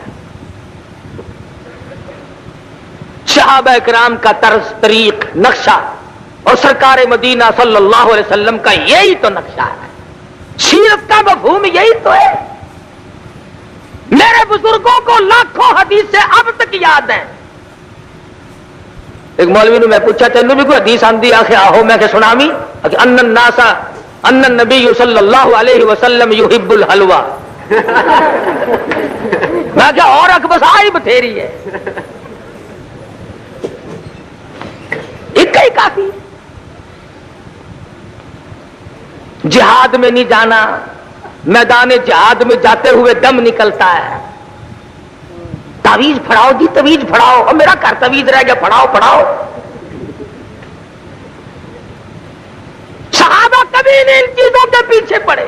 صحابہ کرام کا طرز طریق نقشہ اور سرکار مدینہ صلی اللہ علیہ وسلم کا یہی تو نقشہ ہے سیرت کا مفہوم یہی تو ہے میرے بزرگوں کو لاکھوں حدیثیں اب تک یاد ہیں ایک مولوی نے میں پوچھا تینوں بھی کوئی حدیث آندی آخر آہو میں کہ سنامی ان الناس ان النبی صلی اللہ علیہ وسلم یحب الحلوہ میں کہ اور اکبس آئی بتھیری ہے ایک ہی کافی جہاد میں نہیں جانا میدان جہاد میں جاتے ہوئے دم نکلتا ہے تعویذ پھڑاؤ جی تعویذ پھڑاؤ اور میرا گھر تعویذ رہ گیا پھڑاؤ پھڑاؤ صحابہ کبھی نہیں ان چیزوں کے پیچھے پڑے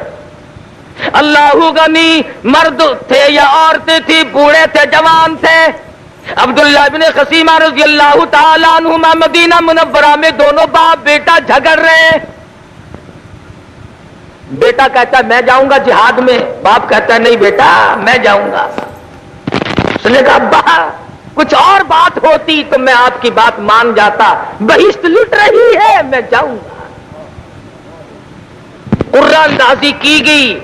اللہ غنی مرد تھے یا عورتیں تھی بوڑھے تھے جوان تھے عبداللہ بن خسیمہ رضی اللہ تعالیٰ عنہما مدینہ منورہ میں دونوں باپ بیٹا جھگڑ رہے ہیں بیٹا کہتا ہے میں جاؤں گا جہاد میں باپ کہتا ہے نہیں بیٹا میں جاؤں گا اس نے کہا ابا کچھ اور بات ہوتی تو میں آپ کی بات مان جاتا بہشت لٹ رہی ہے میں جاؤں گا قرآن اندازی کی گئی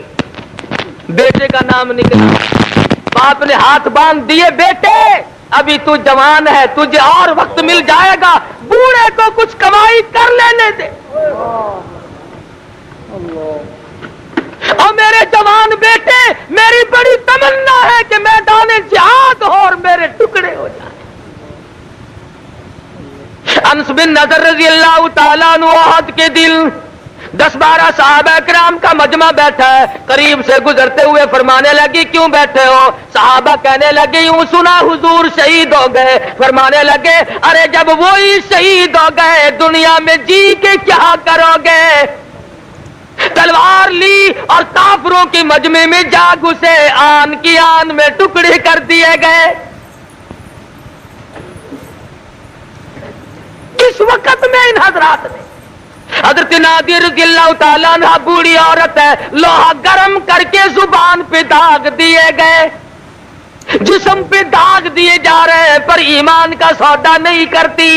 بیٹے کا نام نکلا باپ نے ہاتھ باندھ دیے بیٹے ابھی تو جوان ہے تجھے اور وقت مل جائے گا بوڑھے کو کچھ کمائی کر لینے دے اور میرے جوان بیٹے میری بڑی تمنا ہے کہ میدان جہاد ہو اور میرے ٹکڑے ہو جائیں انس بن نضر رضی اللہ تعالیٰ عنہ احد کے دل 10-12 صحابہ کرام کا مجمع بیٹھا ہے قریب سے گزرتے ہوئے فرمانے لگی کیوں بیٹھے ہو صحابہ کہنے لگے یوں سنا حضور شہید ہو گئے فرمانے لگے ارے جب وہی شہید ہو گئے دنیا میں جی کے کیا کرو گے تلوار لی اور کافروں کی مجمع میں جا گھسے آن کی آن میں ٹکڑے کر دیے گئے کس وقت میں ان حضرات نے حضرت نادر رضی اللہ تعالیٰ عنہ بوڑھی عورت ہے لوہا گرم کر کے زبان پہ داغ دیے گئے جسم پہ داغ دیے جا رہے ہیں پر ایمان کا سودا نہیں کرتی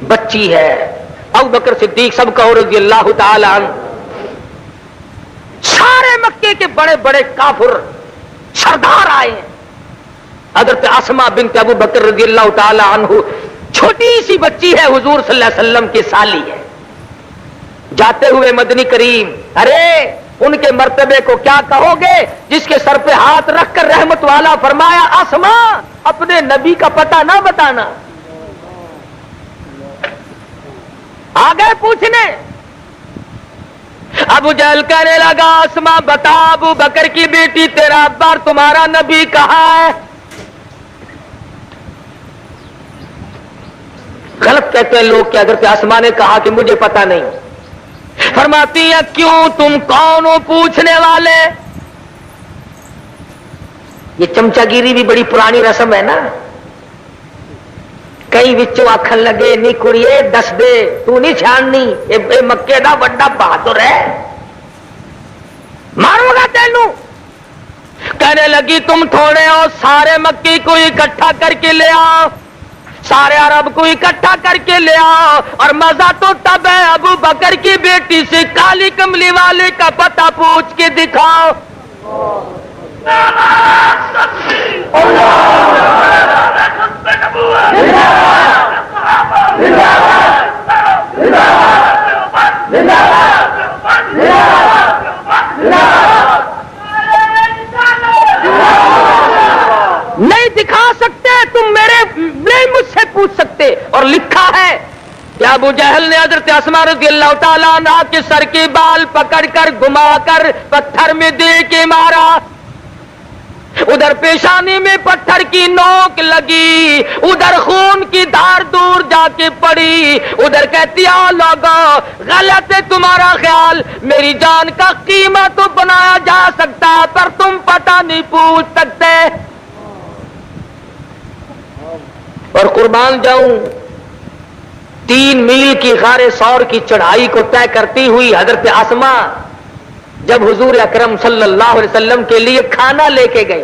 بچی ہے ابو بکر صدیق سب کا رضی اللہ تعالیٰ عنہ سارے مکے کے بڑے بڑے کافر سردار آئے ہیں حضرت اسماء بنت ابو بکر رضی اللہ تعالیٰ عنہ چھوٹی سی بچی ہے حضور صلی اللہ علیہ وسلم کی سالی ہے جاتے ہوئے مدنی کریم ارے ان کے مرتبے کو کیا کہو گے جس کے سر پہ ہاتھ رکھ کر رحمت والا فرمایا اسماء اپنے نبی کا پتہ نہ بتانا آگے پوچھنے ابو جہل کہنے لگا اسماء بتا ابو بکر کی بیٹی تیرا ابا اور تمہارا نبی کہاں ہے غلط کہتے ہیں لوگ کہ حضرت اسماء نے کہا کہ مجھے پتہ نہیں فرماتی ہیں کیوں تم کون ہو پوچھنے والے یہ چمچا گیری بھی بڑی پرانی رسم ہے نا کئی وچوں آکھن لگے نہیں کڑیے دس دے تو نہیں چھاننی اے مکے دا بڑا بہادر ہے ماروں گا تینوں کہنے لگی تم تھوڑے ہو سارے مکی کو اکٹھا کر کے لے آؤ سارے عرب کو اکٹھا کر کے لے آؤ، اور مزہ تو تب ہے ابو بکر کی بیٹی سے کالی کملی والے کا پتہ پوچھ کے دکھاؤ۔ نہیں دکھا سکتے تم میرے نہیں مجھ سے پوچھ سکتے، اور لکھا ہے کہ ابو جہل نے حضرت اسماء رضی اللہ تعالیٰ عنہا کے سر کے بال پکڑ کر گھما کر پتھر میں دے کے مارا، ادھر پیشانی میں پتھر کی نوک لگی، ادھر خون کی دھار دور جا کے پڑی، ادھر کہتی آ لوگوں غلط ہے تمہارا خیال، میری جان کا قیمہ تو بنایا جا سکتا پر تم پتہ نہیں پوچھ سکتے۔ اور قربان جاؤں 3 میل کی غار ثور کی چڑھائی کو طے کرتی ہوئی حضرت اسماء جب حضور اکرم صلی اللہ علیہ وسلم کے لیے کھانا لے کے گئی،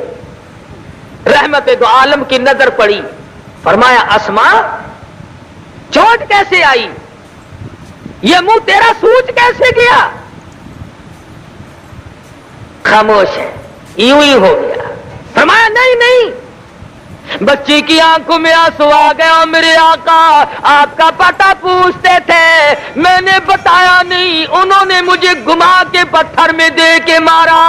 رحمت دو عالم کی نظر پڑی، فرمایا اسماء چوٹ کیسے آئی، یہ منہ تیرا سوج کیسے گیا؟ خاموش ہے، یوں ہی ہو گیا۔ فرمایا نہیں نہیں، بچی کی آنکھوں میں آنسو آ گیا، میرے آقا آپ کا پتہ پوچھتے تھے، میں نے بتایا نہیں، انہوں نے مجھے گھما کے پتھر میں دے کے مارا۔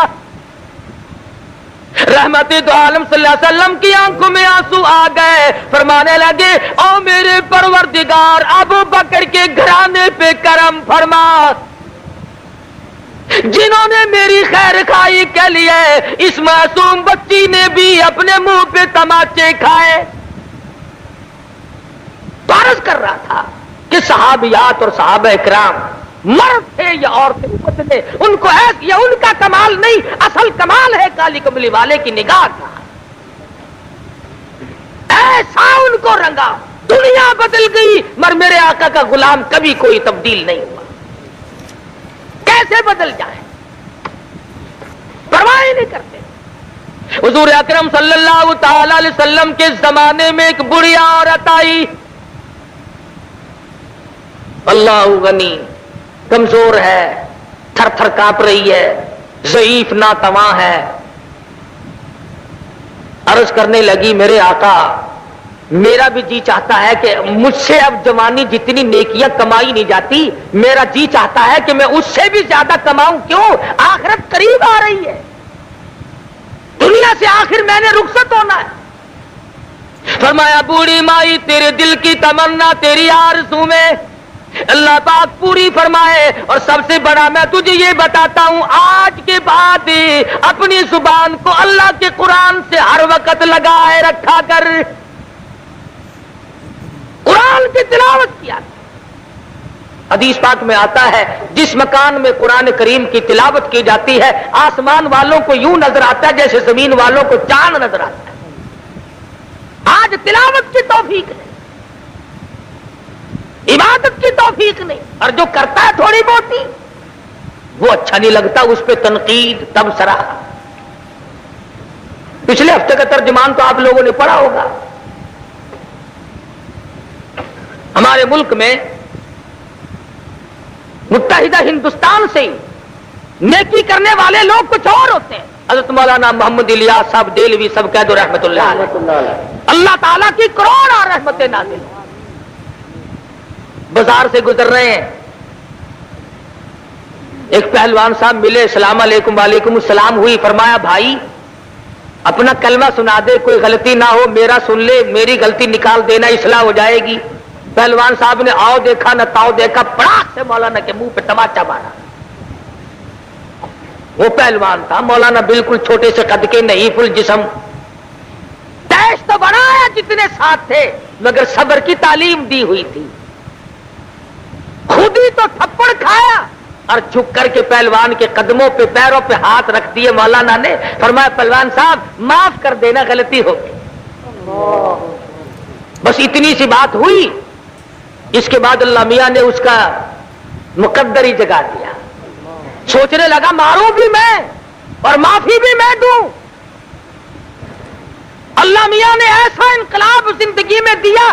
رحمت دو عالم صلی اللہ علیہ وسلم کی آنکھوں میں آنسو آ گئے، فرمانے لگے او میرے پروردگار ابو بکر کے گھرانے پہ کرم فرما، جنہوں نے میری خیر خائی کے لیے اس معصوم بچی نے بھی اپنے منہ پہ تماچے کھائے۔ عرض کر رہا تھا کہ صحابیات اور صحابہ اکرام مرد تھے یا عورتیں بدلے، ان کو یہ ان کا کمال نہیں، اصل کمال ہے کالی کملی والے کی نگاہ کا، ایسا ان کو رنگا، دنیا بدل گئی مگر میرے آقا کا غلام کبھی کوئی تبدیل نہیں ہوا۔ کیسے بدل جائے پرواہ نہیں کرتے۔ حضور اکرم صلی اللہ تعالی علیہ وسلم کے زمانے میں ایک بڑی عورت آئی، اللہ غنی، کمزور ہے، تھر تھر کانپ رہی ہے، ضعیف ناتواں ہے، عرض کرنے لگی میرے آقا میرا بھی جی چاہتا ہے کہ مجھ سے اب جوانی جتنی نیکیاں کمائی نہیں جاتی، میرا جی چاہتا ہے کہ میں اس سے بھی زیادہ کماؤں، کیوں؟ آخرت قریب آ رہی ہے، دنیا سے آخر میں نے رخصت ہونا ہے۔ فرمایا بوڑھی مائی تیرے دل کی تمنا تیری آرزو میں اللہ پاک پوری فرمائے، اور سب سے بڑا میں تجھے یہ بتاتا ہوں آج کے بعد اپنی زبان کو اللہ کے قرآن سے ہر وقت لگائے رکھا کر، قرآن کی تلاوت کیا۔ حدیث پاک میں آتا ہے جس مکان میں قرآن کریم کی تلاوت کی جاتی ہے آسمان والوں کو یوں نظر آتا ہے جیسے زمین والوں کو چاند نظر آتا ہے۔ آج تلاوت کی توفیق نہیں، عبادت کی توفیق نہیں، اور جو کرتا ہے تھوڑی بہت وہ اچھا نہیں لگتا، اس پہ تنقید تبصرہ۔ پچھلے ہفتے کا ترجمان تو آپ لوگوں نے پڑھا ہوگا، ہمارے ملک میں متحدہ ہندوستان سے نیکی کرنے والے لوگ کچھ اور ہوتے ہیں۔ حضرت مولانا محمد الیاس صاحب دہلوی سب کہہ دو رحمت اللہ علیہ، اللہ تعالیٰ کی کروڑ رحمتیں نازل۔ بازار سے گزر رہے ہیں، ایک پہلوان صاحب ملے، السلام علیکم، وعلیکم السلام ہوئی، فرمایا بھائی اپنا کلمہ سنا دے، کوئی غلطی نہ ہو میرا سن لے، میری غلطی نکال دینا، اصلاح ہو جائے گی۔ پہلوان صاحب نے آؤ دیکھا نہ تاؤ دیکھا، پڑاک سے مولانا کے منہ پہ تماچا مارا۔ وہ پہلوان تھا، مولانا بالکل چھوٹے سے قد کے، نحیف الجسم، تیش تو بڑا ہے جتنے ساتھ تھے، مگر صبر کی تعلیم دی ہوئی تھی۔ خود ہی تو تھپڑ کھایا اور جھک کر کے پہلوان کے قدموں پہ پیروں پہ ہاتھ رکھ دیے مولانا نے، فرمایا پہلوان صاحب معاف کر دینا، غلطی ہو گئی۔ بس اتنی سی بات ہوئی، اس کے بعد اللہ میاں نے اس کا مقدر ہی جگا دیا، سوچنے لگا ماروں بھی میں اور معافی بھی میں دوں۔ اللہ میاں نے ایسا انقلاب زندگی میں دیا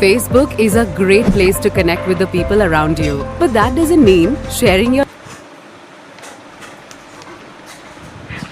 Facebook is a great place to connect with the people around you, but that doesn't mean sharing your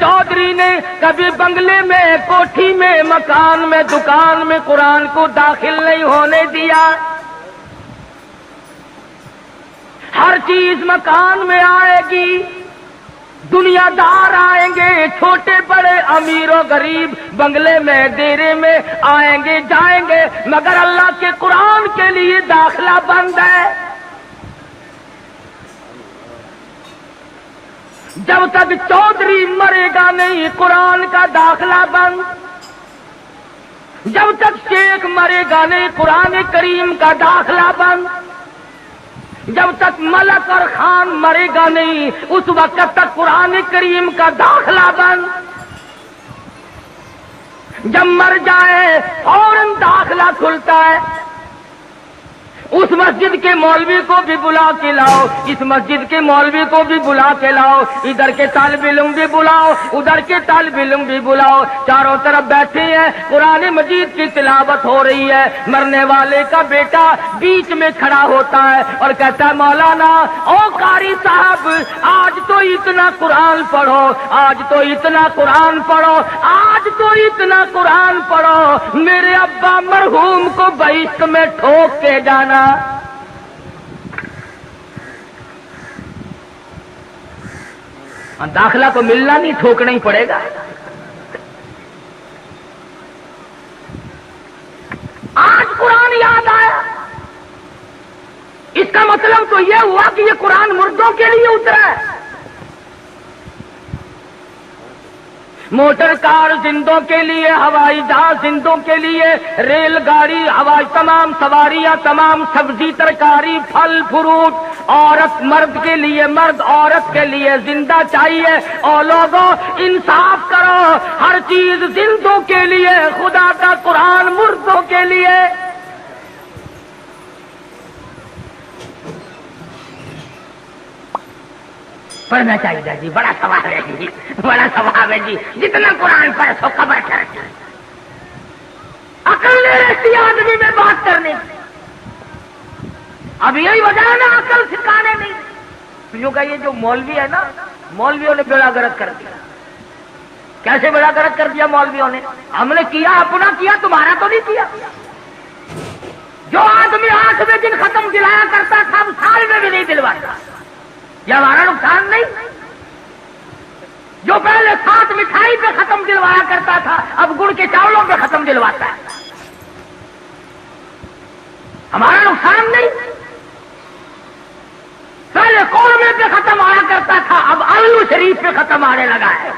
Chaudhry نے کبھی بنگلے میں، کوٹھی میں، مکان میں، دکان میں قرآن کو داخل نہیں ہونے دیا۔ ہر چیز مکان میں آئے گی، دنیا دار آئیں گے، چھوٹے بڑے، امیر و غریب، بنگلے میں، ڈیرے میں آئیں گے جائیں گے، مگر اللہ کے قرآن کے لیے داخلہ بند ہے۔ جب تک چودھری مرے گا نہیں قرآن کا داخلہ بند، جب تک شیخ مرے گا نہیں قرآن کریم کا داخلہ بند، جب تک ملک اور خان مرے گا نہیں اس وقت تک قرآن کریم کا داخلہ بند۔ جب مر جائے فوراً داخلہ کھلتا ہے۔ اس مسجد کے مولوی کو بھی بلا کے لاؤ، اس مسجد کے مولوی کو بھی بلا کے لاؤ، ادھر کے طالب علم بھی بلاؤ، ادھر کے طالب علم بھی بلاؤ، چاروں طرف بیٹھے ہیں، قرآن مجید کی تلاوت ہو رہی ہے۔ مرنے والے کا بیٹا بیچ میں کھڑا ہوتا ہے اور کہتا ہے مولانا او قاری صاحب آج تو اتنا قرآن پڑھو، آج تو اتنا قرآن پڑھو، آج تو اتنا قرآن پڑھو، میرے ابا مرحوم کو بہشت میں ٹھوک کے جانا۔ داخلہ تو ملنا نہیں، ٹھوکنا ہی پڑے گا۔ آج قرآن یاد آیا، اس کا مطلب تو یہ ہوا کہ یہ قرآن مردوں کے لیے اترا ہے۔ موٹر کار زندوں کے لیے، ہوائی جہاز زندوں کے لیے، ریل گاڑی، ہوائی تمام سواریاں، تمام سبزی ترکاری، پھل فروٹ، عورت مرد کے لیے، مرد عورت کے لیے زندہ چاہیے۔ اور لوگوں انصاف کرو، ہر چیز زندوں کے لیے، خدا کا قرآن مردوں کے لیے۔ پڑھنا چاہیے جی، بڑا ثواب ہے جی، بڑا ثواب ہے جی، جتنا قرآن پڑھ سو قبر چڑھ جائے۔ عقل نہیں رہتی آدمی میں بات کرنے کی۔ اب یہی وجہ ہے نا عقل سکھانے نہیں۔ یوں کہ یہ جو مولوی ہے نا، مولویوں نے بیڑا گرک کر دیا۔ کیسے بیڑا گرک کر دیا مولویوں نے؟ ہم نے کیا اپنا کیا، تمہارا تو نہیں کیا۔ جو آدمی 8ویں دن ختم دلایا کرتا تھا اب سال میں بھی نہیں دلواتا، یہ ہمارا نقصان نہیں؟ جو پہلے 7 مٹھائی پہ ختم دلوایا کرتا تھا اب گڑ کے چاولوں پہ ختم دلواتا ہے، ہمارا نقصان نہیں؟ پہلے قورمے پہ ختم آیا کرتا تھا اب آلو شریف پہ ختم آنے لگا ہے۔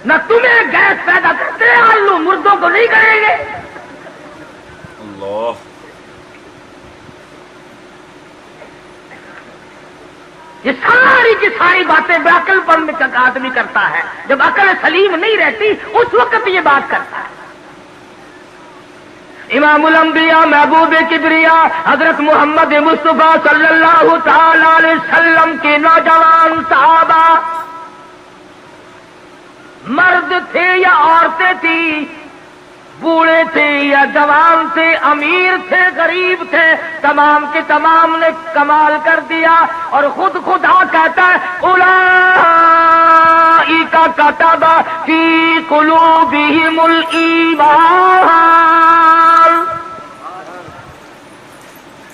نہ تمہیں گیس پیدا کرتے آلو، مردوں کو نہیں کریں گے۔ اللہ یہ ساری کی ساری باتیں بے عقل پن میں آدمی کرتا ہے، جب عقل سلیم نہیں رہتی اس وقت یہ بات کرتا ہے۔ امام الانبیاء محبوب کبریا حضرت محمد مصطفیٰ صلی اللہ تعالی علیہ وسلم کے نوجوان صحابہ، مرد تھے یا عورتیں تھیں، بوڑھے تھے یا جوان تھے، امیر تھے غریب تھے، تمام کے تمام نے کمال کر دیا۔ اور خود خدا کہتا ہے اولئک کتب فی قلوبہم الایمان،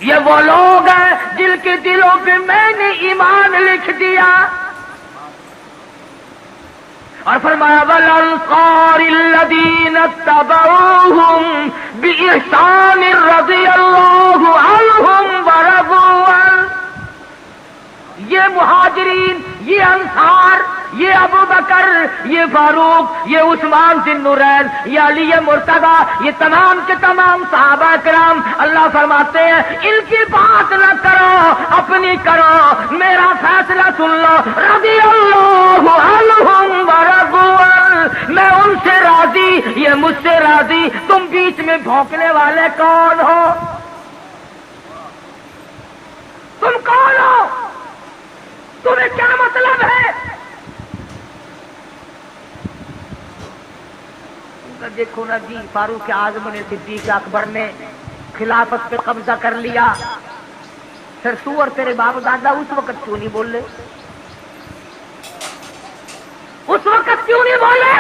یہ وہ لوگ ہیں جن کے دلوں پہ میں نے ایمان لکھ دیا۔ اور فرمایا والانصار الذین اتبعوہم بإحسان رضی اللہ عنہم ورضوا عنہ، یہ مہاجرین، یہ انصار، یہ ابو بکر، یہ فاروق، یہ عثمان ذی النورین، یہ علی مرتضیٰ، یہ تمام کے تمام صحابہ کرام، اللہ فرماتے ہیں ان کی بات نہ کرو، اپنی کرو، میرا فیصلہ سن لو، رضی اللہ عنہم ورضوا عنہ، میں ان سے راضی، یہ مجھ سے راضی، تم بیچ میں بھونکنے والے کون ہو؟ تم کون ہو؟ تمہیں کیا مطلب ہے؟ دیکھو نا جی، فاروق اعظم نے، صدیق اکبر نے خلافت پہ قبضہ کر لیا، پھر تو اور تیرے باپ دادا اس وقت کیوں نہیں بولے؟ اس وقت کیوں نہیں بولے؟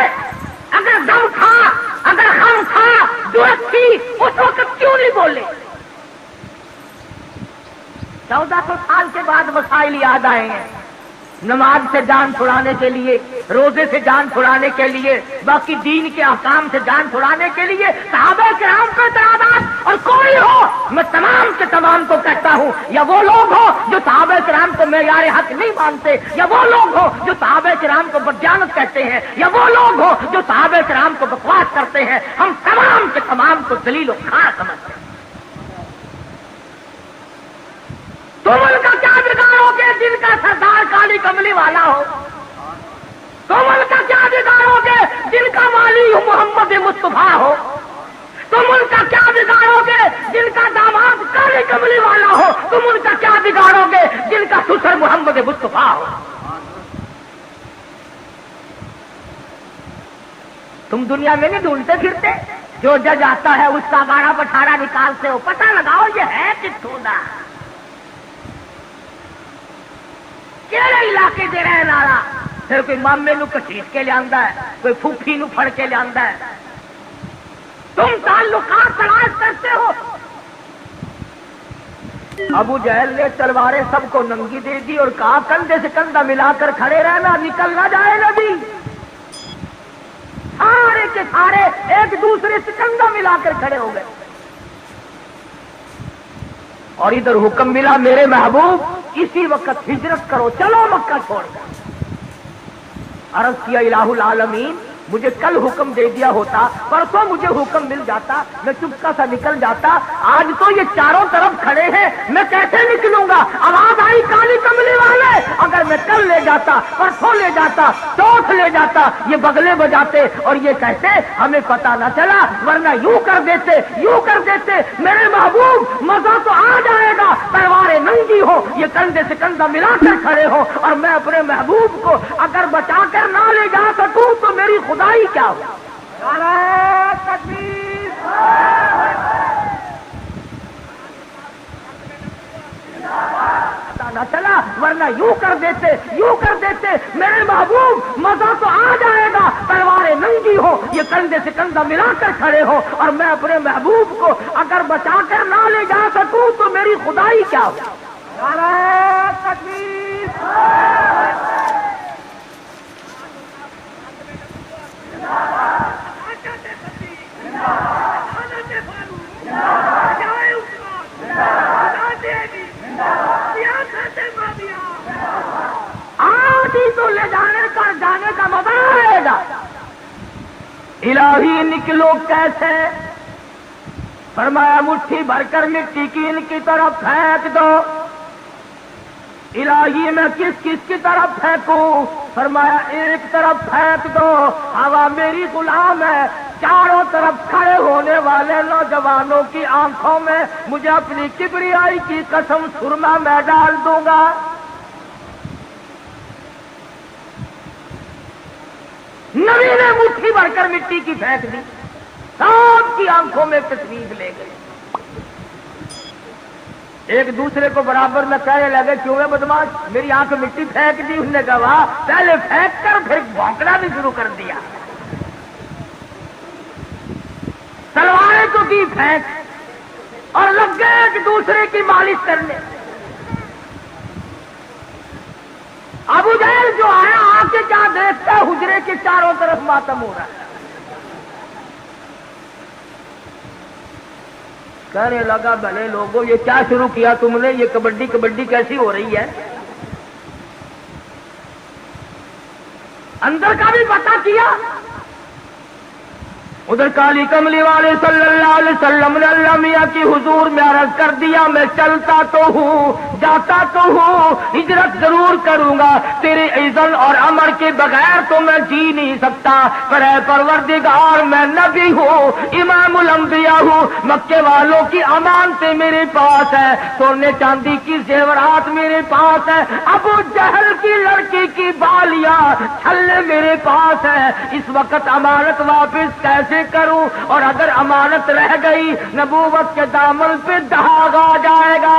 اگر دم تھا، اگر غم تھا، ضرورت تھی، اس وقت کیوں نہیں بولے؟ 1400 سال کے بعد مسائل یاد آئے ہیں، نماز سے جان چھڑانے کے لیے، روزے سے جان چھڑانے کے لیے، باقی دین کے احکام سے جان چھڑانے کے لیے صحابہ کرام کا تعداد، اور کوئی ہو میں تمام کے تمام کو کہتا ہوں، یا وہ لوگ ہو جو صحابہ کرام کو معیار حق نہیں مانتے، یا وہ لوگ ہو جو صحابہ کرام کو بدجانت کہتے ہیں، یا وہ لوگ ہو جو صحابہ کرام کو بکواس کرتے ہیں، ہم تمام کے تمام کو ذلیل و خوار سمجھتے ہیں۔ تم ان کا کیا بگاڑو گے جن کا سردار کالی کملی والا ہو؟ تم ان کا کیا بگاڑو گے جن کا والی محمد مصطفیٰ ہو؟ تم ان کا کیا بگاڑو گے جن کا داماد کالی کملی والا ہو؟ تم ان کا کیا بگاڑو گے جن کا سسر محمد مصطفیٰ ہو؟ تم دنیا میں نہیں ڈھونڈتے پھرتے؟ جو جج آتا ہے اس کا گاڑا پٹھارا نکالتے ہو، پتہ لگاؤ یہ ہے کتوں دا، کہڑے علاقے دے رہن والا؟ پھر کوئی مامے نو کچیٹ کے لیا ہے، کوئی پھوپھی نو پھڑ کے لیا ہے۔ تم تعلقات تلاش کرتے ہو۔ ابو جہل نے تلواریں سب کو ننگی دے دی اور کہا کندھے سے کندھا ملا کر کھڑے رہنا، نکل نہ جائے نبی۔ سارے کے سارے ایک دوسرے سے کندھا ملا کر کھڑے ہو گئے، اور ادھر حکم ملا میرے محبوب اسی وقت ہجرت کرو، چلو مکہ چھوڑ کر۔ عرض کیا الہ العالمین مجھے کل حکم دے دیا ہوتا، پرسوں مجھے حکم مل جاتا، میں چپکا سا نکل جاتا، آج تو یہ چاروں طرف کھڑے ہیں، میں کیسے نکلوں گا؟ آواز آئی کالی کملی والے، اگر میں کل لے جاتا، پرسوں لے جاتا، چوتھ لے جاتا، یہ بغلے بجاتے اور یہ کہتے ہمیں پتہ نہ چلا، ورنہ یوں کر دیتے، یوں کر دیتے۔ میرے محبوب مزہ تو آ جائے گا، تلواریں ننگی ہو، یہ کندھے سے کندھا ملا کر کھڑے ہو، اور میں اپنے محبوب کو اگر بچا کر نہ لے جا سکوں تو میری خدائی کیا ہو؟ پتہ نہ چلا، ورنہ یوں کر دیتے، یوں کر دیتے۔ میرے محبوب مزہ تو آ جائے گا، تلواریں ننگی ہو، یہ کندھے سے کندھا ملا کر کھڑے ہو، اور میں اپنے محبوب کو اگر بچا کر نہ لے جا سکوں تو میری خدائی کیا ہو؟ آج ہی تو لے جانے کا مزہ آئے گا۔ الہی نکلو کیسے؟ فرمایا مٹھی بھر کر مٹی کی ان کی طرف پھینک دو۔ الہی میں کس کس کی طرف پھینکوں؟ فرمایا ایک طرف پھینک دو، ہوا میری غلام ہے، چاروں طرف کھڑے ہونے والے نوجوانوں کی آنکھوں میں مجھے اپنی کبریائی کی قسم سرما میں ڈال دوں گا۔ نبی نے مٹھی بھر کر مٹی کی پھینک دی، سب کی آنکھوں میں تصویر لے گئے۔ ایک دوسرے کو برابر میں کہنے لگے کیوں ہے بدماش، میری آنکھ مٹی پھینک دی؟ اس نے کہا پہلے پھینک کر پھر بھونکنا بھی شروع کر دیا۔ تلواریں کو کی پھینک اور لگ گئے ایک دوسرے کی مالش کرنے۔ ابو جہل جو آیا آ کے کیا دیکھتا ہے، حجرے کے چاروں طرف ماتم ہو رہا ہے۔ کہنے لگا بھلے لوگوں یہ کیا شروع کیا تم نے، یہ کبڈی کبڈی کیسی ہو رہی ہے؟ اندر کا بھی پتہ کیا۔ ادھر کالی کملی والے صلی اللہ علیہ وسلم نے اللہ میاں کی حضور میں عرض کر دیا میں چلتا تو ہوں، جاتا تو ہوں، ہجرت ضرور کروں گا، تیرے اذن اور امر کے بغیر تو میں جی نہیں سکتا، پر اے پروردگار میں نبی ہوں، امام الانبیاء ہوں، مکے والوں کی امانتیں میرے پاس ہے، سونے چاندی کی زیورات میرے پاس ہے، ابو جہل کی لڑکی کی بالیاں چھلے میرے پاس ہے، اس وقت امانت واپس کیسے کروں؟ اور اگر امانت رہ گئی نبوت کے دامن پہ داغ آ جائے گا۔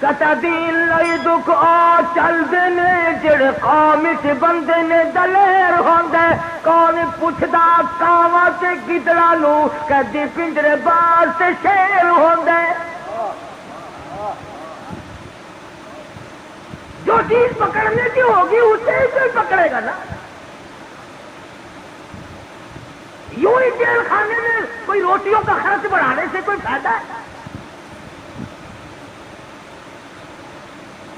کتا دین لئی دکھ آ چل دینے جڑ قوم چ بندے نے دلیر ہوندے کون پوچھدا کاواں تے گدڑاں نو کدی پنجرے باز تے شیر ہوندے جو چیز پکڑنے کی ہوگی اسے ہی پکڑے گا نا یوں ہی جیل خانے میں کوئی روٹیوں کا خرچ بڑھانے سے کوئی فائدہ ہے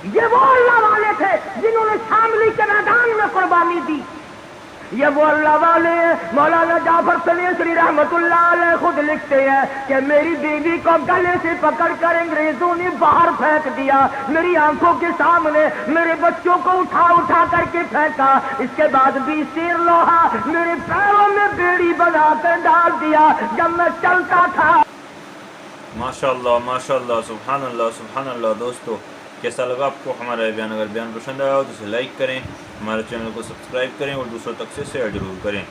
یہ وہ اللہ والے تھے جنہوں نے شاملی کے میدان میں قربانی دی یہ وہ اللہ والے ہیں مولانا جعفر سلیسری رحمت اللہ علیہ خود لکھتے ہیں کہ میری بیوی کو گلے سے پکڑ کر انگریزوں نے باہر پھینک دیا میری آنکھوں کے سامنے میرے بچوں کو اٹھا کر کے پھینکا اس کے بعد بھی سیر لوہا میرے پیروں میں بیڑی بنا کر ڈال دیا جب میں چلتا تھا ماشاءاللہ سبحان اللہ دوستو کیسا لگا آپ کو ہمارا بیان اگر بیان پسند آیا ہو تو اسے لائک کریں ہمارے چینل کو سبسکرائب کریں اور دوسروں تک سے شیئر ضرور کریں